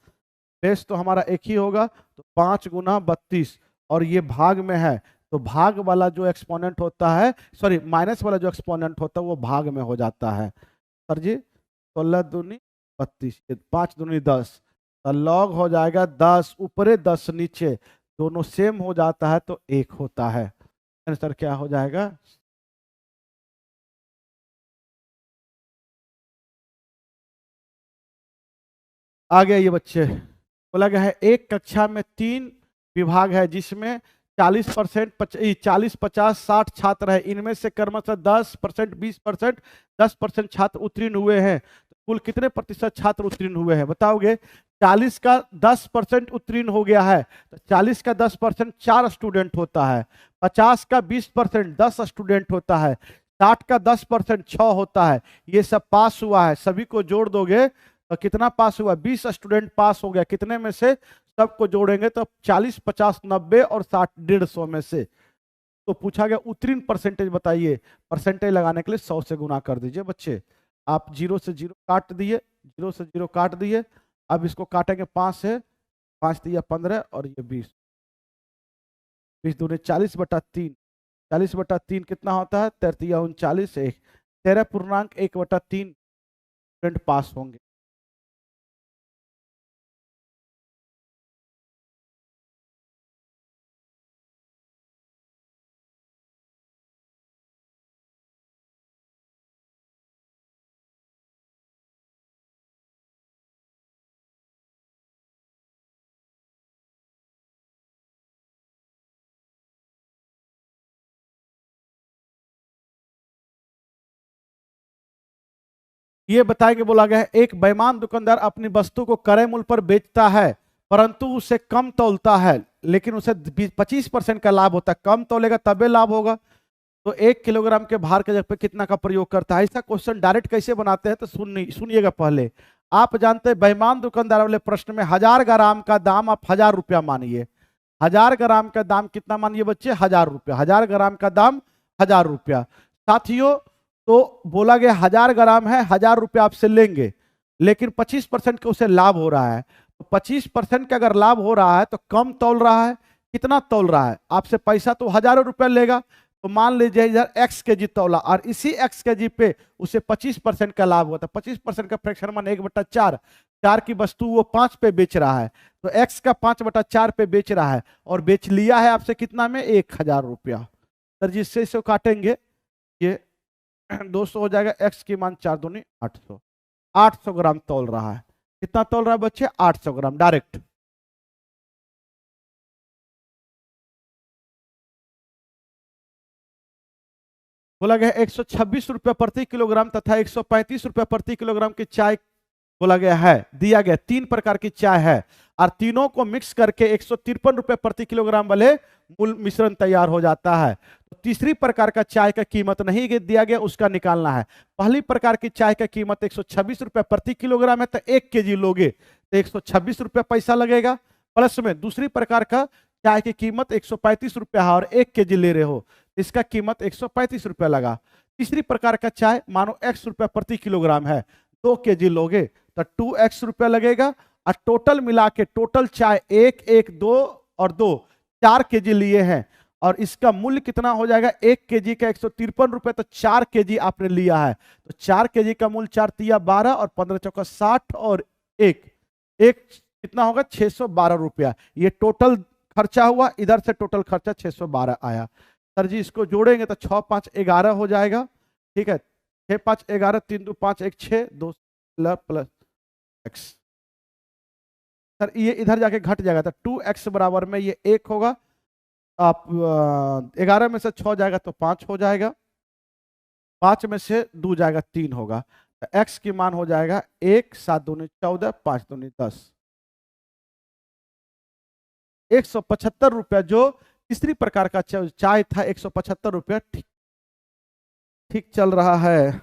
बेस तो हमारा एक ही होगा, तो 5 गुना 32, और ये भाग में है तो भाग वाला जो एक्सपोनेंट होता है, सॉरी माइनस वाला जो एक्सपोनेंट होता है वो भाग में हो जाता है। सर जी 16 दूनी 32, 5 दूनी 10, तो log हो जाएगा 10 ऊपरे 10 नीचे, दोनों सेम हो जाता है तो 1 होता है। आंसर क्या हो जाएगा, आगे ये बच्चे बोला गया है एक कक्षा में 3 विभाग है जिसमें 40% 40 50 60 छात्र है, इनमें से क्रमशः 10% 20% 10% छात्र उत्तीर्ण हुए हैं, तो कुल कितने प्रतिशत छात्र उत्तीर्ण हुए हैं बताओगे। 40 का 10% उत्तीर्ण हो गया है, तो 40 का 10% 4 स्टूडेंट होता है, 50 का 20% 10 स्टूडेंट होता है, 60 का 10% 6 होता है, ये सब पास हुआ है, सभी को जोड़ दोगे तो कितना पास हुआ, 20 स्टूडेंट पास हो गया, कितने में से, सबको जोड़ेंगे तो 40 50 90 और 60 150 में से। तो पूछा गया उत्तीर्ण परसेंटेज बताइए, परसेंटेज लगाने के लिए 100 से गुना कर दीजिए बच्चे। आप 0 से 0 काट दिए, 0 से 0 काट दिए, अब इसको काटेंगे 5 से, 5 दिया 15 और ये 20, 20 दूनी 40/3, 40/3 कितना होता है 33 39 1, 13.1/3 स्टूडेंट पास होंगे। ये बताएंगे, बोला गया है एक बेईमान दुकानदार अपनी वस्तु को क्रय मूल्य पर बेचता है परंतु उसे कम तौलता है, लेकिन उसे 25% का लाभ होता है, कम तौलेगा तबे लाभ होगा। तो 1 किलोग्राम के भार के जगह पे कितना का प्रयोग करता है। ऐसा क्वेश्चन डायरेक्ट कैसे बनाते हैं तो सुनिएगा पहले। आप जानते हैं बेईमान दुकानदार वाले प्रश्न में 1000 ग्राम का दाम आप 1000 रुपया मानिए, 1000 ग्राम का दाम कितना मानिए बच्चे 1000 रुपया, 1000 ग्राम का दाम 1000 रुपया। साथियों तो बोला गया 1000 ग्राम है, 1000 रुपया आपसे लेंगे, लेकिन 25% का उसे लाभ हो रहा है, तो 25% का अगर लाभ हो रहा है तो कम तौल रहा है, कितना तौल रहा है, आपसे पैसा तो 1000 रुपया लेगा, तो मान लीजिए इधर x के जी तौला और इसी x के जी पे उसे 25% का लाभ हुआ था, 25% का फ्रैक्शन मान 1/4, 4 की वस्तु वो 5 पे बेच रहा है, तो x का 5/4 पे बेच रहा है और बेच लिया है आपसे कितना में 1000 रुपया। सर जिससे इसे काटेंगे ये 200 हो जाएगा, x की मान 4 दूनी 800, 800 ग्राम तौल रहा है, कितना तौल रहा है बच्चे 800 ग्राम डायरेक्ट। बोला गया 126 रुपया प्रति किलोग्राम तथा 135 रुपया प्रति किलोग्राम की चाय बोला गया है, दिया गया 3 प्रकार की चाय है और तीनों को मिक्स करके 153 रुपए प्रति किलोग्राम वाले मूल मिश्रण तैयार हो जाता है। तो तीसरी प्रकार का चाय का कीमत नहीं दिया गया, उसका निकालना है। पहली प्रकार की चाय का कीमत 126 रुपए प्रति किलोग्राम है, तो 1 केजी लोगे तो 126 रुपया पैसा लगेगा, प्लस में दूसरी प्रकार का चाय की कीमत 135 रुपया है और 1 केजी ले रहे हो, इसका कीमत 135 रुपया लगा। तीसरी प्रकार का चाय मानो x रुपया प्रति किलोग्राम है, 2 केजी लोगे तो 2x रुपया लगेगा और टोटल मिला के टोटल चाय 1 1 2 और 2 4 केजी लिए हैं और इसका मूल्य कितना हो जाएगा, 1 केजी का 153 रुपए, तो 4 केजी आपने लिया है, तो 4 केजी का मूल्य 4 तिया 12 और 15 चौका 60 और एक कितना होगा, 612 रुपया। ये टोटल खर्चा हुआ, इधर से टोटल खर्चा 612 आया। सर जी इसको जोड़ेंगे तो 6 5 11 हो जाएगा, ठीक है, 6 5 11, 3 2 5 1 6 2 प्लस एक्स। सर ये इधर जाके घट जाएगा, तो 2x बराबर में ये 1 होगा, आप 11 में से 6 जाएगा तो 5 हो जाएगा, 5 में से 2 जाएगा 3 होगा, तो x की मान हो जाएगा 1 7 दूनी 14 5 दूनी 10, 175 रुपया जो तीसरी प्रकार का चाय था, 175 रुपया ठीक ठीक चल रहा है।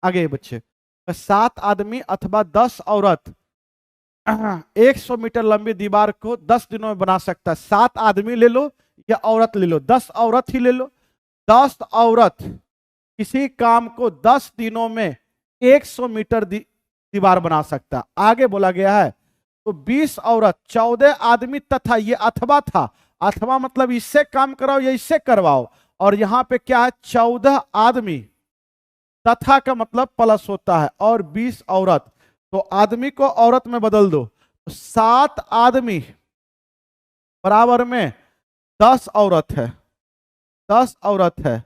आगे बच्चे, 7 आदमी अथवा 10 औरत 100 मीटर लंबी दीवार को 10 दिनों में बना सकता है। 7 आदमी ले लो या औरत ले लो, 10 औरत ही ले लो, 10 औरत किसी काम को 10 दिनों में 100 मीटर दीवार बना सकता है। आगे बोला गया है तो 20 औरत 14 आदमी तथा, ये अथवा था, अथवा मतलब इससे काम कराओ या इससे करवाओ, और यहां पे क्या है 14 आदमी, तथा का मतलब प्लस होता है, और 20 औरत, तो आदमी को औरत में बदल दो, तो 7 आदमी बराबर में 10 औरत है, 10 औरत है,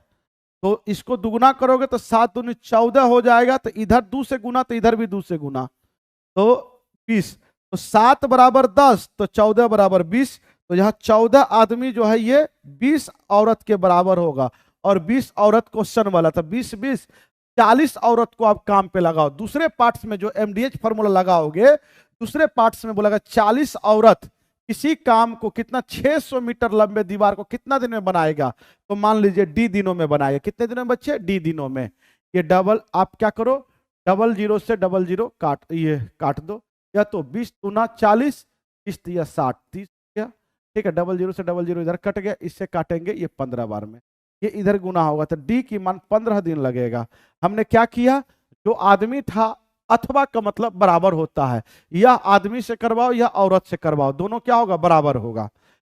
तो इसको दुगुना करोगे तो 7 दूनी 14 हो जाएगा, तो इधर 2 से गुना तो इधर भी 2 से गुना, तो 20, तो 7 बराबर 10 तो 14 बराबर 20, तो यहाँ 14 आदमी जो है ये 20 औरत के बराबर होगा, और 20 औरत क्वेश्चन वाला था, 20 20 40 औरत को आप काम पे लगाओ। दूसरे पार्ट्स में जो एमडीएच फॉर्मूला लगाओगे, दूसरे पार्ट्स में बोला 40 औरत किसी काम को कितना 600 मीटर लंबे दीवार को कितना दिन में बनाएगा, तो मान लीजिए डी दिनों में बनाएगा। कितने दिनों में बच्चे, डी दिनों में। ये डबल आप क्या करो, 00 से 00 काट दो, या तो 20 दूना 40, 30 या 60 30 क्या, ठीक है, 00 से 00 इधर कट गया, इससे काटेंगे ये 15 बार में, ये इधर गुना होगा, तो डी की मान 15 दिन लगेगा। हमने क्या किया, जो आदमी था अथवा का मतलब बराबर होता है, या आदमी से करवाओ या औरत से करवाओ, दोनों क्या होगा, बराबर होगा,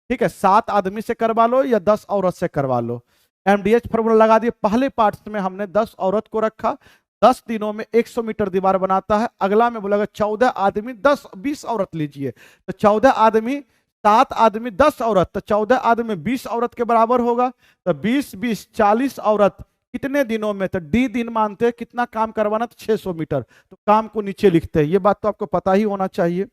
ठीक है। 7 आदमी से करवा लो या 10 औरत से करवा लो। एमडीएच फॉर्मूला लगा दिए। पहले पार्ट में हमने 10 औरत को रखा, 10 दिनों में 100 मीटर दीवार बनाता है। अगला में बोला 14 आदमी 10 20 औरत लीजिए, तो 14 आदमी 7 आदमी 10 औरत, तो 14 आदमी 20 औरत के बराबर होगा, तो 20 20 40 औरत कितने दिनों में, तो डी दिन मानते हैं, कितना काम करवाना, तो 600 मीटर, तो काम को नीचे लिखते हैं। ये बात तो आपको पता ही होना चाहिए।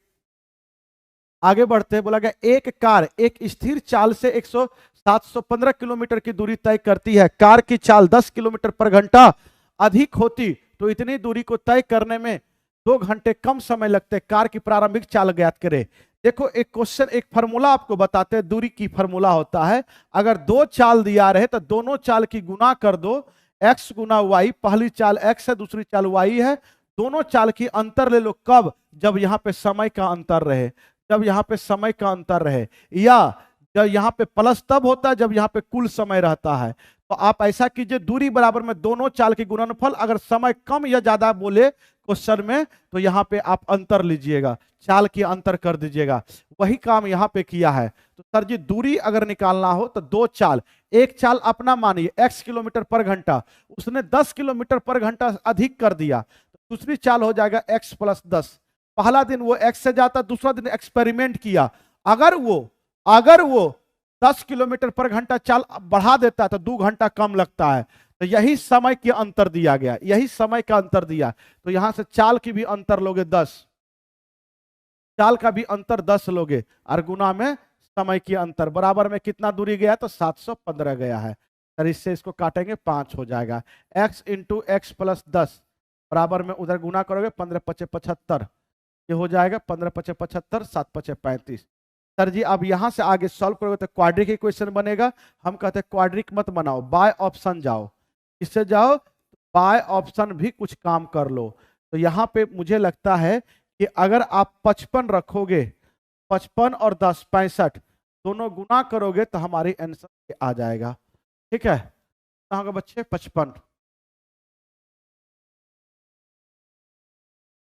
आगे बढ़ते हैं, बोला गया एक कार एक स्थिर चाल से 715 किलोमीटर की दूरी तय करती है। कार की चाल 10 किलोमीटर पर घंटा अधिक होती तो इतनी दूरी को तय करने में 2 घंटे कम समय लगते। कार की प्रारंभिक चाल ज्ञात करें। देखो एक क्वेश्चन, एक फार्मूला आपको बताते हैं, दूरी की फार्मूला होता है, अगर 2 चाल दिया रहे तो दोनों चाल की गुना कर दो, x गुना y, पहली चाल x है दूसरी चाल y है, दोनों चाल की अंतर ले लो, कब, जब यहां पे समय का अंतर रहे, जब यहां पे समय का अंतर रहे, या जब यहां पे प्लस तब होता है जब यहां पे कुल समय रहता है। तो आप ऐसा कीजिए, दूरी बराबर में दोनों चाल की गुणनफल, अगर समय कम या ज्यादा बोले क्वेश्चन में तो यहां पे आप अंतर लीजिएगा, चाल की अंतर कर दीजिएगा। वही काम यहां पे किया है। तो सर जी दूरी अगर निकालना हो तो 2 चाल, एक चाल अपना मानिए x किलोमीटर पर घंटा, उसने 10 किलोमीटर पर घंटा अधिक कर दिया, तो दूसरी चाल हो जाएगा x प्लस 10। पहला दिन वो x से जाता, दूसरा दिन एक्सपेरिमेंट किया, अगर वो 10 किलोमीटर पर घंटा चाल बढ़ा देता तो 2 घंटा कम लगता है, तो यही समय के अंतर दिया गया, यही समय का अंतर दिया। तो यहां से चाल की भी अंतर लोगे 10, चाल का भी अंतर 10 लोगे, और गुना में समय की अंतर, बराबर में कितना दूरी गया, तो 715 गया है। सर इससे इसको काटेंगे 5 हो जाएगा, x इंटू एक्स प्लस 10 बराबर में उधर गुना करोगे 15 5 75, ये हो जाएगा 15 5 75, 7 5 35। सर जी अब यहां से आगे सॉल्व करोगे तो क्वाड्रिक इक्वेशन बनेगा। हम कहते हैं क्वाड्रिक मत बनाओ, बाय ऑप्शन जाओ, इससे जाओ बाय ऑप्शन भी कुछ काम कर लो। तो यहाँ पे मुझे लगता है कि अगर आप 55 रखोगे, 55 और 10 65 दोनों गुना करोगे तो हमारी आंसर आ जाएगा। ठीक है, कितना होगा बच्चे? 55।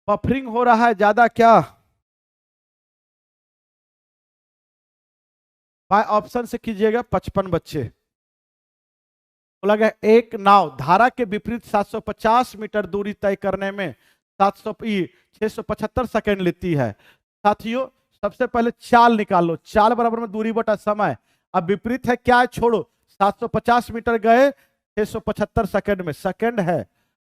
बफरिंग हो रहा है ज्यादा क्या? बाय ऑप्शन से कीजिएगा। 55 बच्चे बोला गया एक नाव धारा के विपरीत 750 मीटर दूरी तय करने में 675 सेकेंड लेती है। साथियों, सबसे पहले चाल निकाल लो। चाल बराबर में दूरी बटा समय। अब विपरीत है क्या है? छोड़ो। 750 मीटर गए 675 सेकेंड में, सेकेंड है।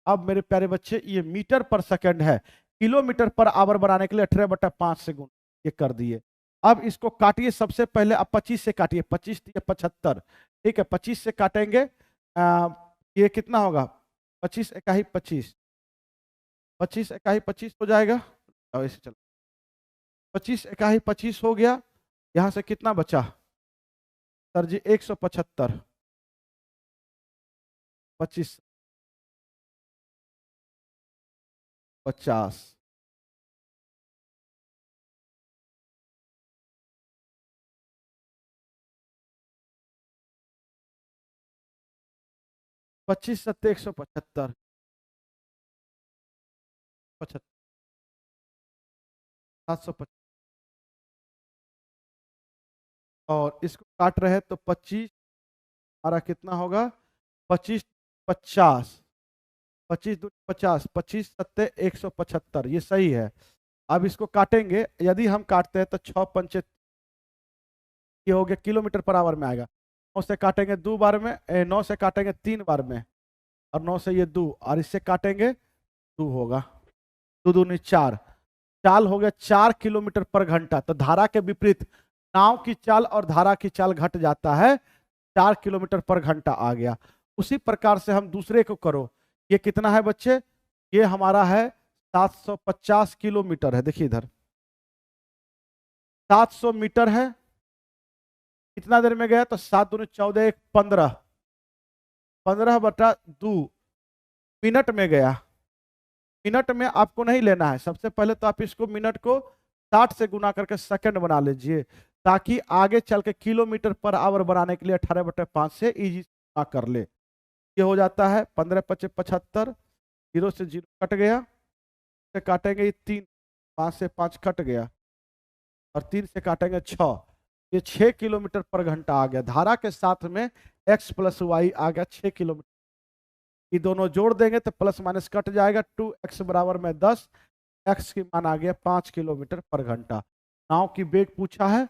अब मेरे प्यारे बच्चे ये मीटर पर सेकेंड है। किलोमीटर पर आवर बनाने के लिए 18/5 से गुण ये कर दिए। अब इसको काटिए सबसे पहले। अब 25 से काटिए। 25 या 75। ठीक है, 25 से काटेंगे। ये कितना होगा? 25 इकाई 25, 25 इकाई 25 हो जाएगा। और इसे चलो 25 इकाई 25 हो गया। यहां से कितना बचा सर जी? 175। 25 50। 25 सत्ते 175, 75, 750। और इसको काट रहे हैं तो 25 हमारा कितना होगा? 25 50, 25 दूनी 50, 25 सत्ते 175, ये सही है। अब इसको काटेंगे। यदि हम काटते हैं तो 6 पंचे ये हो गया, किलोमीटर पर आवर में आएगा। 9 से काटेंगे 2 बार में, 9 से काटेंगे 3 बार में, और 9 से ये 2, और इससे काटेंगे 2 होगा। 2 दूनी 4, चाल हो गया 4 किलोमीटर पर घंटा। तो धारा के विपरीत नाव की चाल और धारा की चाल घट जाता है। 4 किलोमीटर पर घंटा आ गया। उसी प्रकार से हम दूसरे को करो। ये कितना है बच्चे? ये हमारा है 750 किलोमीटर है। देखिए इधर 700 मीटर है। कितना देर में गया? तो 7 दूनी 14 1 15, 15/2 मिनट में गया। मिनट में आपको नहीं लेना है। सबसे पहले तो आप इसको मिनट को 60 से गुना करके सेकंड बना लीजिए, ताकि आगे चल के किलोमीटर पर आवर बनाने के लिए 18/5 से इजी गुना कर ले। ये हो जाता है 15 × 5 = 75। 0 से 0 कट गया। से काटेंगे ये 3, 5 से 5 कट गया, और 3 से काटेंगे 6। ये 6 किलोमीटर पर घंटा आ गया। धारा के साथ में x + y आ गया 6 किलोमीटर। ये दोनों जोड़ देंगे तो प्लस माइनस कट जाएगा। 2x बराबर में 10, x की मान आ गया 5 किलोमीटर पर घंटा। नाव की वेग पूछा है।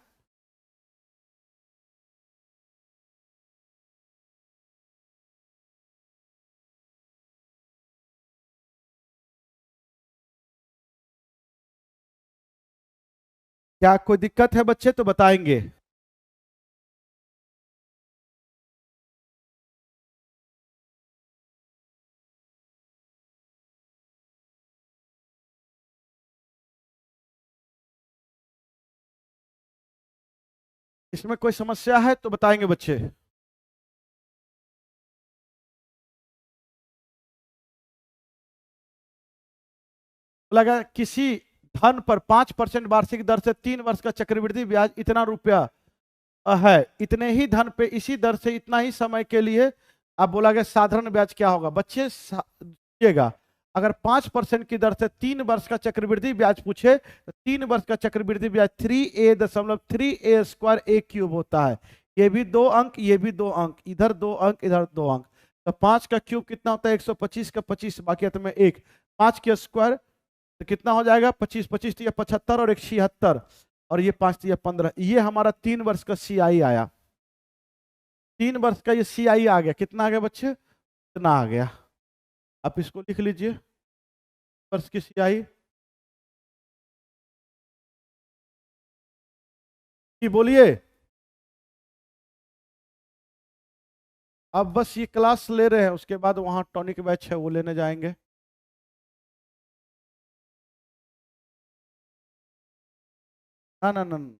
क्या कोई दिक्कत है बच्चे? तो बताएंगे। इसमें कोई समस्या है तो बताएंगे बच्चे। लगा किसी धन पर 5% वार्षिक दर से 3 वर्ष का चक्रवृद्धि ब्याज इतना रुपया है। इतने ही धन पे इसी दर से इतना ही समय के लिए। अब बोला गया साधारण ब्याज क्या होगा बच्चे? देखिएगा, अगर 5% की दर से 3 वर्ष का चक्रवृद्धि ब्याज पूछे तो 3 वर्ष का चक्रवृद्धि ब्याज 3a.3a² होता है। ये भी 2 अंक, ये भी 2 अंक, इधर 2 अंक, इधर 2 अंक। तो 5 का क्यूब कितना होता है? 125 का 25, बाकी अंत में 1। 5 के स्क्वायर तो कितना हो जाएगा? 25, 25 या 75 और 1 76, और ये 5 या 15। ये हमारा 3 वर्ष का CI आया। 3 वर्ष का ये CI आ गया। कितना आ गया बच्चे? इतना आ गया। आप इसको लिख लीजिए, वर्ष की CI की बोलिए। अब बस ये क्लास ले रहे हैं, उसके बाद वहां टॉनिक बैच है वो लेने जाएंगे। ना ना ना ना।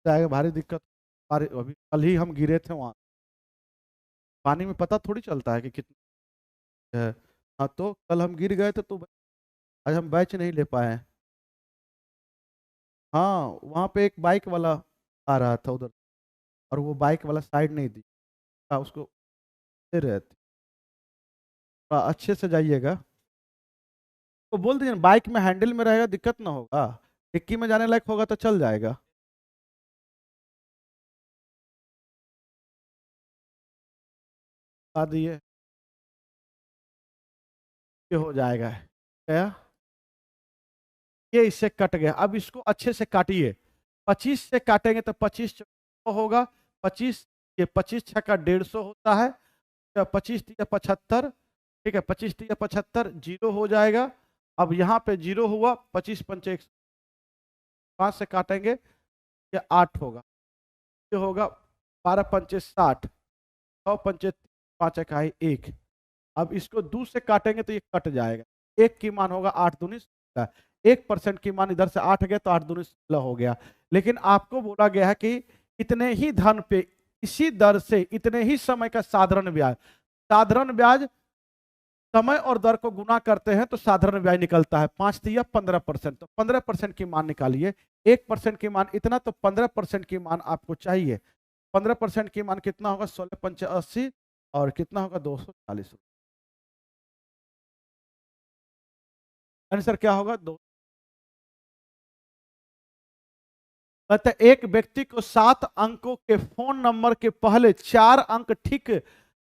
जाएगा, भारी दिक्कत। अभी कल ही हम गिरे थे वहां, पानी में पता थोड़ी चलता है कि कितना है। हाँ तो कल हम गिर गए थे तो आज हम बैच नहीं ले पाए हैं। हाँ वहां पे एक बाइक वाला आ रहा था उधर, और वो बाइक वाला साइड नहीं दी, उसको दे रहे थे। अच्छे से जाइएगा, तो बोल दीजिए बाइक में हैंडल में रहेगा, दिक्कत ना होगा, डिक्की में जाने लायक होगा तो चल जाएगा। बता दिए कि हो जाएगा क्या। ये इससे कट गया, अब इसको अच्छे से काटिए। 25 से काटेंगे तो 25 होगा, 25, ये 25 छक्का 150 होता है, 25 तिया 75, ठीक है, 25 तिया 75, जीरो हो जाएगा। अब यहाँ पे जीरो हुआ, 25 पंचे 5 से काटेंगे, ये 8 होगा, ये होगा 12 पंचे 60, 6 पंचे 5 इकाई 1। अब इसको 2 से काटेंगे तो ये कट जाएगा, 1 की मान होगा 8 दूनी 16, 1% की मान इधर से 8 गया तो 8 दूनी 16 हो गया। लेकिन आपको बोला गया है कि इतने ही धन पे इसी दर से इतने ही समय का साधारण ब्याज, साधारण ब्याज समय और दर को गुना करते हैं तो साधारण ब्याज निकलता है 5 या 15%, तो 15% की मान निकालिए। 1% की मान इतना, तो 15% की मान आपको चाहिए। 15% की मान कितना होगा, 16 पंचे 80, और कितना होगा 240। आंसर क्या होगा, दो। कहते एक व्यक्ति को 7 अंकों के फोन नंबर के पहले 4 अंक ठीक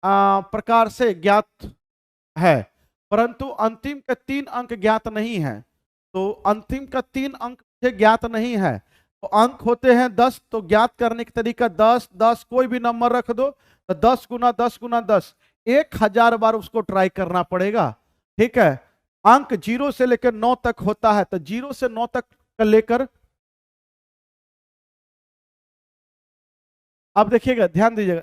प्रकार से ज्ञात है, परंतु अंतिम के 3 अंक ज्ञात नहीं है। तो अंतिम का 3 अंक मुझे ज्ञात नहीं है, तो अंक होते हैं 10, तो ज्ञात करने का तरीका 10 10 कोई भी नंबर रख दो, तो 10 गुना 10 गुना 10, 1000 बार उसको ट्राई करना पड़ेगा। ठीक है, अंक 0 से लेकर 9 तक होता है, तो 0 से 9 तक लेकर, अब देखिएगा ध्यान दीजिएगा।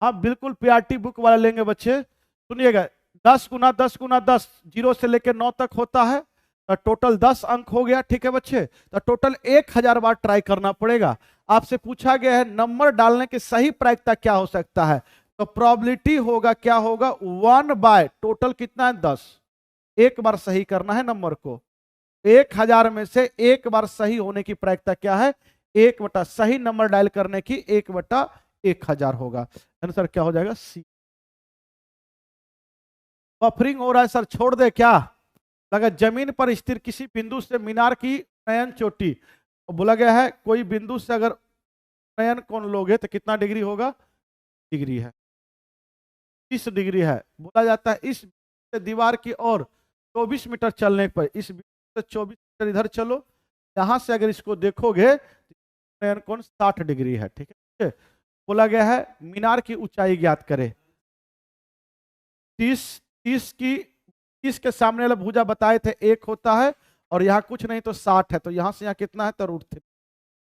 हाँ बिल्कुल पीआरटी बुक वाला लेंगे बच्चे, सुनिएगा। 10 गुना 10 गुना 10, 0 से लेकर 9 तक होता है, तो टोटल 10 अंक हो गया। ठीक है बच्चे, तो टोटल 1000 बार ट्राई करना पड़ेगा। आपसे पूछा गया है नंबर डालने की सही प्रायिकता क्या हो सकता है, तो प्रोबेबिलिटी होगा, क्या होगा, 1 बाय टोटल कितना है 10। एक बार सही करना है नंबर को, 1000 में से एक बार सही होने की प्रायिकता क्या है, 1 बटा सही नंबर डायल करने की 1 बटा 1000 होगा। आंसर क्या हो जाएगा, सी। बफरिंग हो रहा है सर, छोड़ दे क्या। लगा जमीन पर स्थिर किसी बिंदु से मीनार की नयन चोटी, तो बोला गया है कोई बिंदु से अगर नयन कोण लोगे तो कितना डिग्री होगा, डिग्री है 30 डिग्री है। बोला जाता है इस दीवार की ओर 24 मीटर चलने पर, इस से 24 मीटर इधर चलो, यहां से अगर इसको देखोगे नयन कोण 60 डिग्री है। ठीक है, बोला गया है मीनार की ऊंचाई ज्ञात करे। 30 30 की 30 के सामने वाला भुजा बताए थे 1 होता है, और यहाँ कुछ नहीं तो 60 है, तो यहाँ से यहाँ कितना है, तो √3।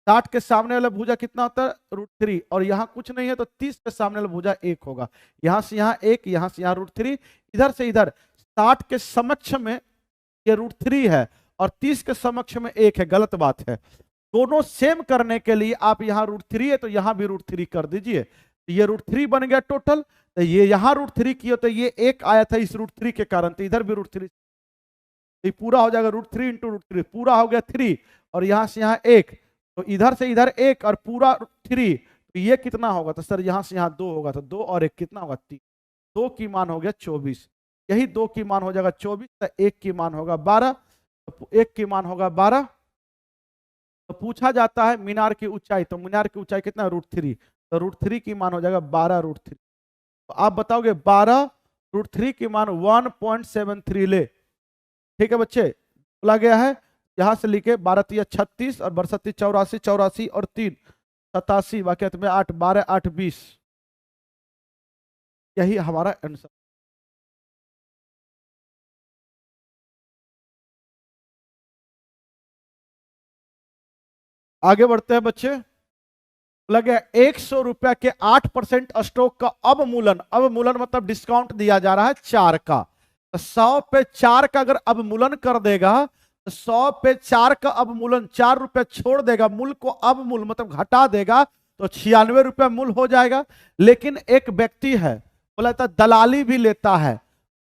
60 के सामने वाला भुजा कितना होता है, √3, और यहाँ कुछ नहीं है तो 30 के सामने वाला भुजा 1 होगा। यहाँ से यहाँ 1, यहाँ से यहाँ √3, इधर से इधर 60 के समक्ष में ये √3 है, और 30 के समक्ष में 1 है, गलत बात है। दोनों सेम करने के लिए आप यहाँ √3 है तो यहाँ भी √3 कर दीजिए, तो ये √3 बन गया टोटल। तो ये यहाँ √3 किया तो ये 1 आया था इस √3 के कारण, तो इधर भी √3, ये पूरा हो जाएगा √3 इंटू √3, पूरा हो गया 3, और यहाँ से यहाँ 1, तो इधर से इधर 1 और पूरा 3, तो ये कितना होगा, तो सर यहाँ से यहाँ 2 होगा, तो 2 और 1 कितना होगा, 3। 2 की मान हो गया 24, यही 2 की मान हो जाएगा 24, तो 1 की मान होगा 12, तो 1 की मान होगा 12। तो पूछा जाता है मीनार की ऊंचाई, तो मीनार की ऊंचाई कितना, √3, तो √3 की मान हो जाएगा 12 √3। तो आप बताओगे 12 √3 की मान 1.73 ले। ठीक है बच्चे, बोला गया है यहां से लिखे 12 तिया 36 और 62 84, 84 और 3 87, बाकी में 8 12 8 20, यही हमारा आंसर। आगे बढ़ते हैं बच्चे। लगे 100 रुपया के 8% स्टॉक का अवमूलन, अवमूलन मतलब डिस्काउंट दिया जा रहा है 4 का, तो 100 पे 4 का अगर अवमूलन कर देगा 100 पे 4 का अवमूलन 4 रुपए छोड़ देगा, मूल को अवमूल मतलब घटा देगा, तो 96 रुपए मूल हो जाएगा। लेकिन एक व्यक्ति है बोला था दलाली भी लेता है,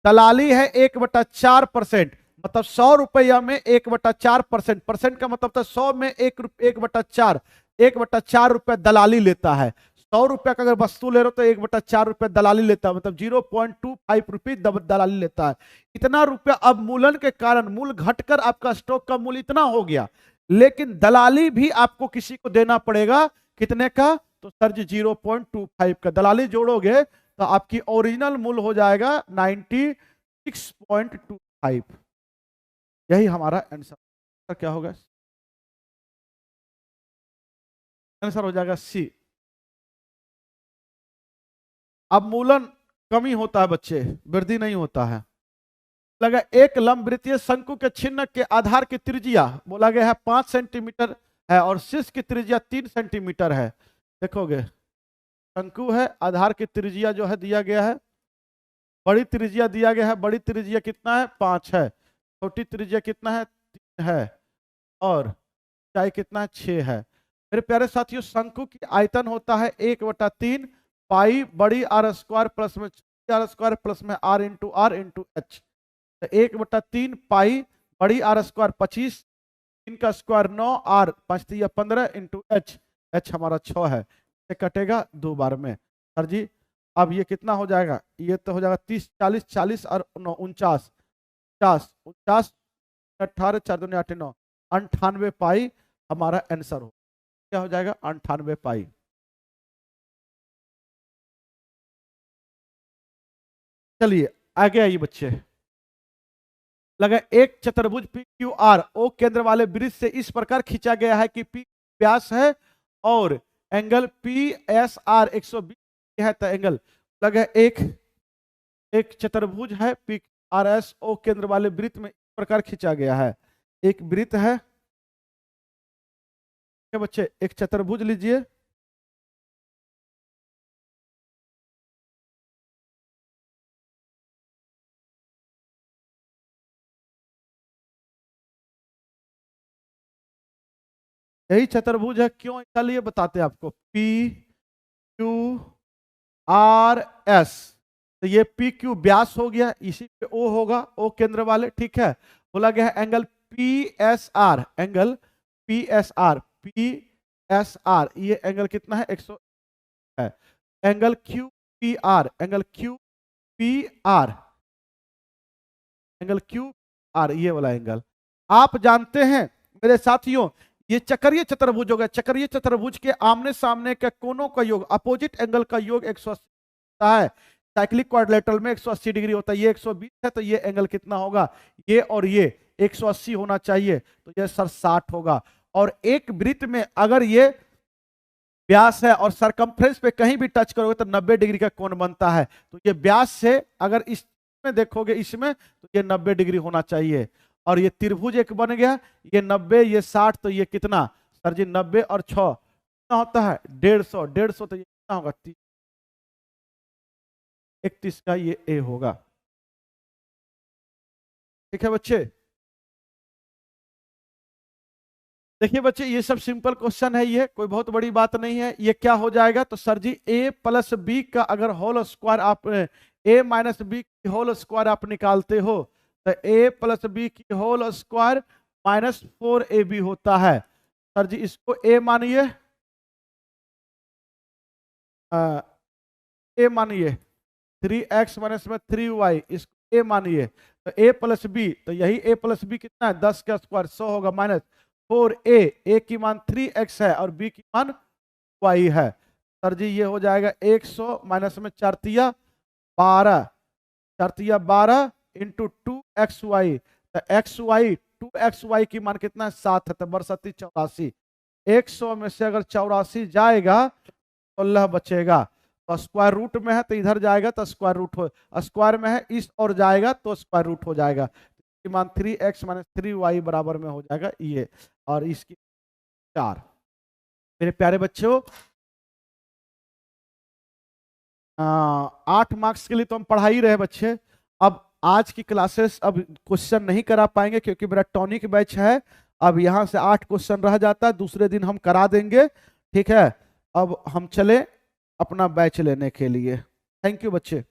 दलाली है 1/4%, मतलब 100 रुपया में 1/4%, परसेंट का मतलब था 100 में 1/4, 1/4 रुपए दलाली लेता है। 100 रुपए का अगर वस्तु ले रहे हो तो 1/4 रुपए दलाली लेता है, मतलब 0.25 रुपये दलाली लेता है। इतना रुपया अवमूलन के कारण मूल घटकर आपका स्टॉक का मूल्य इतना हो गया, लेकिन दलाली भी आपको किसी को देना पड़ेगा। कितने का? तो सर जी 0.25 का दलाली जोड़ोगे तो आपकी ओरिजिनल मूल्य हो जाएगा 96.25। यही हमारा आंसर क्या होगा? आंसर हो जाएगा सी। अवमूलन कमी होता है बच्चे, वृद्धि नहीं होता है। लगा एक लंबवृत्तीय शंकु के छिन्न के आधार की त्रिज्या बोला गया है 5 सेंटीमीटर है और शीर्ष की त्रिज्या 3 सेंटीमीटर है। देखोगे शंकु है, आधार की त्रिज्या जो है दिया गया है, बड़ी त्रिज्या दिया गया है, बड़ी त्रिज्या कितना है? 5 है, छोटी त्रिज्या कितना है? 3 है, और ऊंचाई कितना है? 6 है। मेरे प्यारे साथियों, शंकु की आयतन होता है 1/3 पाई बड़ी आर स्क्वायर प्लस में आर स्क्वायर प्लस में आर इंटू एच। 1/3 पाई बड़ी आर स्क्वायर 25, 3 का स्क्वायर 9, आर 5 या 15 इंटू एच, एच हमारा 6 है, ये कटेगा 2 बार में। सर जी अब ये कितना हो जाएगा? ये तो हो जाएगा 30, 40, 40 और 49, 49, 18, 4 दूनी 8, 9, 98 पाई हमारा आंसर हो। क्या हो जाएगा? 98 पाई। चलिए आगे आइए बच्चे। लगा एक चतुर्भुज पी क्यू आर ओ केंद्र वाले वृत्त से इस प्रकार खींचा गया है कि पी व्यास है और एंगल पी एस आर 120 है। तो एंगल लगा एक चतुर्भुज है पी आर एस ओ केंद्र वाले वृत्त में इस प्रकार खींचा गया है। एक वृत्त है क्या बच्चे? एक चतुर्भुज लीजिए, यही चतुर्भुज है। क्यों चलिए बताते हैं आपको। पी क्यू आर एस, तो ये पी क्यू व्यास हो गया, इसी पे ओ होगा, ओ केंद्र वाले, ठीक है। बोला गया है angle P S R, angle P S R, P S R, ये एंगल कितना है? 100 है। Angle Q P R, angle Q P R, angle Q R, ये वाला एंगल आप जानते हैं मेरे साथियों, ये चक्रीय चतुर्भुज होगा। चक्रीय चतुर्भुज के आमने सामने के कोनों का योग, अपोजिट एंगल का योग 180 होता है। साइक्लिक क्वाड्रिलेटरल में 180 डिग्री होता है। ये 120 है, तो ये एंगल कितना होगा? ये और ये 180 होना चाहिए, तो ये सर 60 होगा। और एक वृत्त में अगर ये व्यास है और सरकमफ्रेंस पे कहीं भी टच करोगे तो 90 डिग्री का कोण बनता है। तो ये व्यास से अगर इसमें देखोगे, इसमें तो ये 90 डिग्री होना चाहिए। और ये त्रिभुज एक बन गया, ये 90, ये 60, तो ये कितना सर जी? 90 और 6 कितना होता है? 150, 150 तो ये कितना होगा? 31 का ये ए होगा। ठीक है बच्चे। देखिए बच्चे ये सब सिंपल क्वेश्चन है, ये कोई बहुत बड़ी बात नहीं है। ये क्या हो जाएगा? तो sir ji a plus b का अगर होल स्क्वायर आप a माइनस बी की होल स्क्वायर आप निकालते हो तो a प्लस बी की होल स्क्वायर -4ab होता है। सर जी इसको a मानिए, a मानिए 3x माइनस में 3y, इसको a मानिए। तो a प्लस बी, तो यही a प्लस बी कितना है? 10 का स्क्वायर 100 होगा, माइनस 4a, a की मान 3x है और b की मान y है। सर जी ये हो जाएगा 100 माइनस में 4 तिया 12, 4 तिया 12 इंटू 2xy, तो xy 2xy की मान कितना है? 7 है, तो बरसती 84। 100 में से अगर 84 जाएगा तो 16 बचेगा। तो स्क्वायर रूट में है तो इधर जाएगा तो स्क्वायर रूट हो, स्क्वायर में है इस और जाएगा तो स्क्वायर रूट हो जाएगा। मान 3x माइनस 3y बराबर में हो जाएगा ये, और इसकी 4। मेरे प्यारे बच्चों 8 मार्क्स के लिए तो हम पढ़ा ही रहे बच्चे। अब आज की क्लासेस अब क्वेश्चन नहीं करा पाएंगे क्योंकि मेरा टॉनिक बैच है। अब यहाँ से 8 क्वेश्चन रह जाता है, दूसरे दिन हम करा देंगे, ठीक है। अब हम चले अपना बैच लेने के लिए। थैंक यू बच्चे।